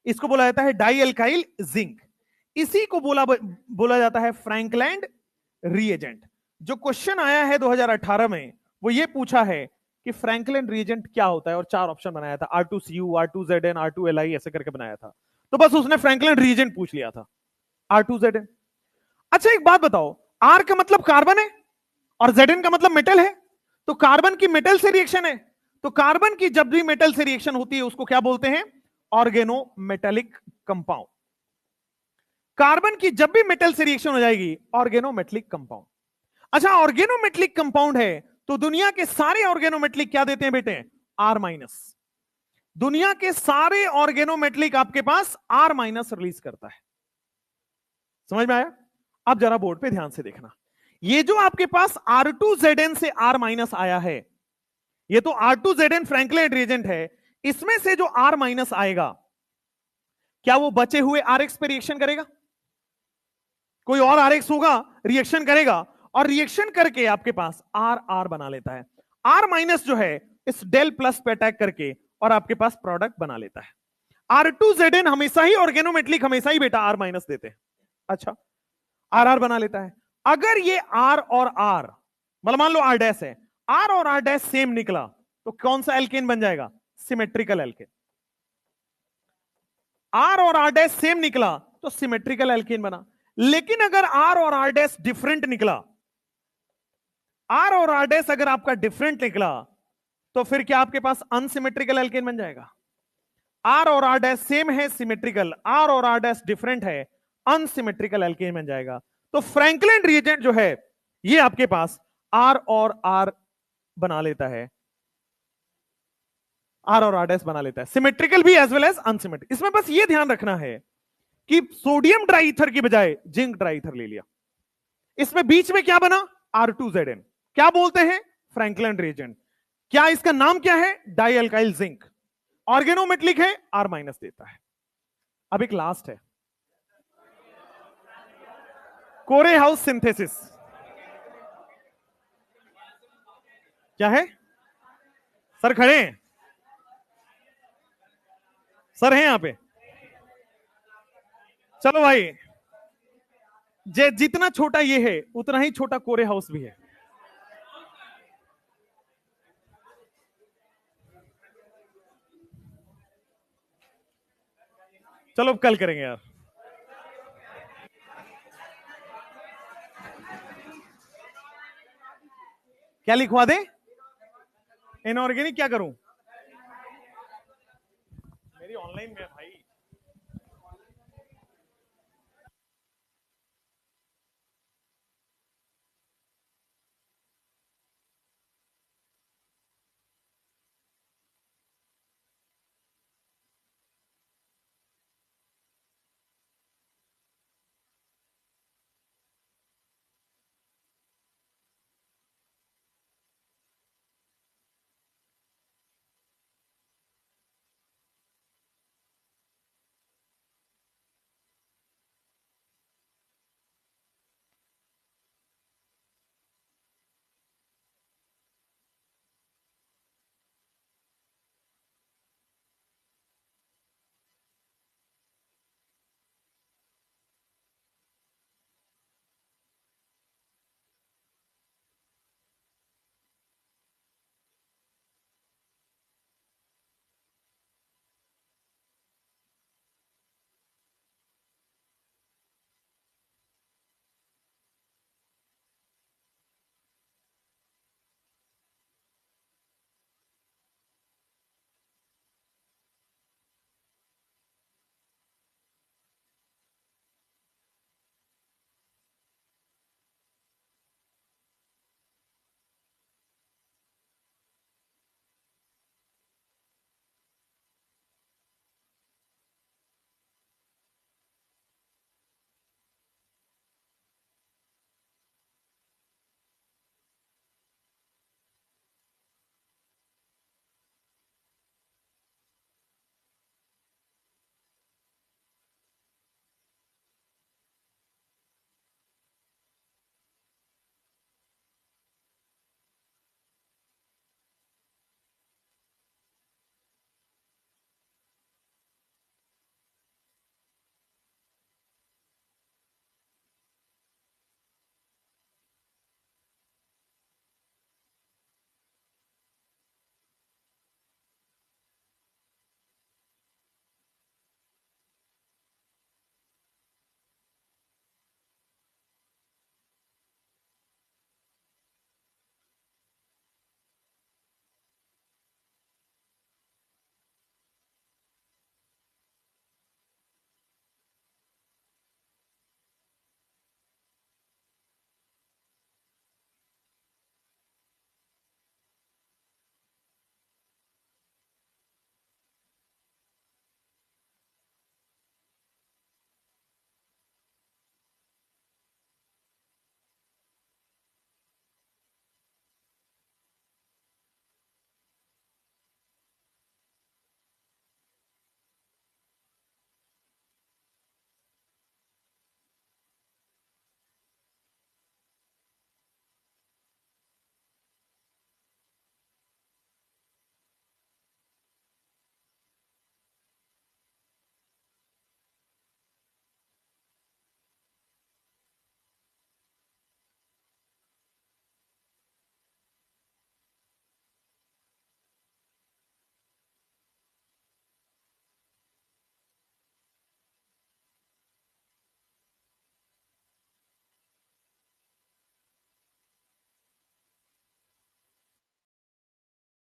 Speaker 1: इसको बोला जाता है डाई एल्काइल जिंक। इसी को बोला जाता है फ्रैंकलैंड रिएजेंट। जो क्वेश्चन आया है 2018 में वो ये पूछा है कि फ्रैंकलैंड रिएजेंट क्या होता है, और 4 ऑप्शन बनाया था, R2Cu, R2Zn, R2Li ऐसे करके बनाया था। तो बस उसने फ्रैंकलैंड रिएजेंट पूछ लिया था, R2Zn। अच्छा एक बात बताओ, R का मतलब कार्बन है और Zn का मतलब मेटल है, तो कार्बन की मेटल से रिएक्शन है, तो कार्बन की जब भी मेटल से रिएक्शन होती है उसको क्या बोलते हैं, ऑर्गेनोमेटेलिक कंपाउंड। कार्बन की जब भी मेटल से रिएक्शन हो जाएगी ऑर्गेनोमेटेलिक कंपाउंड। अच्छा ऑर्गेनोमेटेलिक कंपाउंड है तो दुनिया के सारे ऑर्गेनोमेटेलिक क्या देते हैं बेटे, R-। दुनिया के सारे ऑर्गेनोमेटेलिक आपके पास R- रिलीज करता है। समझ में आया। अब जरा बोर्ड पे ध्यान से देखना, ये जो आपके पास R2Zn से R- आया है, ये तो R2Zn फ्रैंकलैंड रिएजेंट है, इसमें से जो R- आएगा क्या वो बचे हुए RX पे रिएक्शन करेगा, कोई और RX होगा रिएक्शन करेगा और रिएक्शन करके आपके पास RR बना लेता है। R- जो है इस डेल प्लस पे अटैक करके और आपके पास प्रोडक्ट बना लेता है। R2Zn हमेशा ही ऑर्गेनोमेटेलिक हमेशा ही बेटा R- देते हैं। अच्छा RR बना लेता है। अगर ये R और R, मतलब मान लो R डैश है, R और R डैश सेम निकला तो कौन सा एल्केन बन जाएगा, सिमेट्रिकल एल्केन। R और R डैश सेम निकला तो सिमेट्रिकल एल्केन बना। लेकिन अगर R और R डैश डिफरेंट निकला, R और R डैश अगर आपका डिफरेंट निकला तो फिर क्या आपके पास अनसिमेट्रिकल एल्केन बन जाएगा। R और R डैश सेम है सिमेट्रिकल, R और R डैश डिफरेंट है अनसिमेट्रिकल एल्केन बन जाएगा। तो फ्रैंकलैंड रिएजेंट जो है ये आपके पास R और R बना लेता है, R और R डैश बना लेता है, सिमेट्रिकल भी एज वेल एज अनसिमेट्रिकल। इसमें बस ये ध्यान रखना है कि सोडियम ड्राई ईथर की बजाय जिंक ड्राई ईथर ले लिया, इसमें बीच में क्या बना, R2Zn, क्या बोलते हैं, फ्रैंकलैंड रिएजेंट। क्या इसका नाम क्या है, डाई एल्काइल जिंक, ऑर्गेनोमेटेलिक है, R- देता है। अब एक लास्ट है, कोरे हाउस सिंथेसिस क्या है? सर खड़े हैं, सर हैं यहां पे। चलो भाई, जितना छोटा ये है उतना ही छोटा कोरे हाउस भी है। चलो अब कल करेंगे यार। क्या लिखवा दे? इनऑर्गेनिक क्या करूं?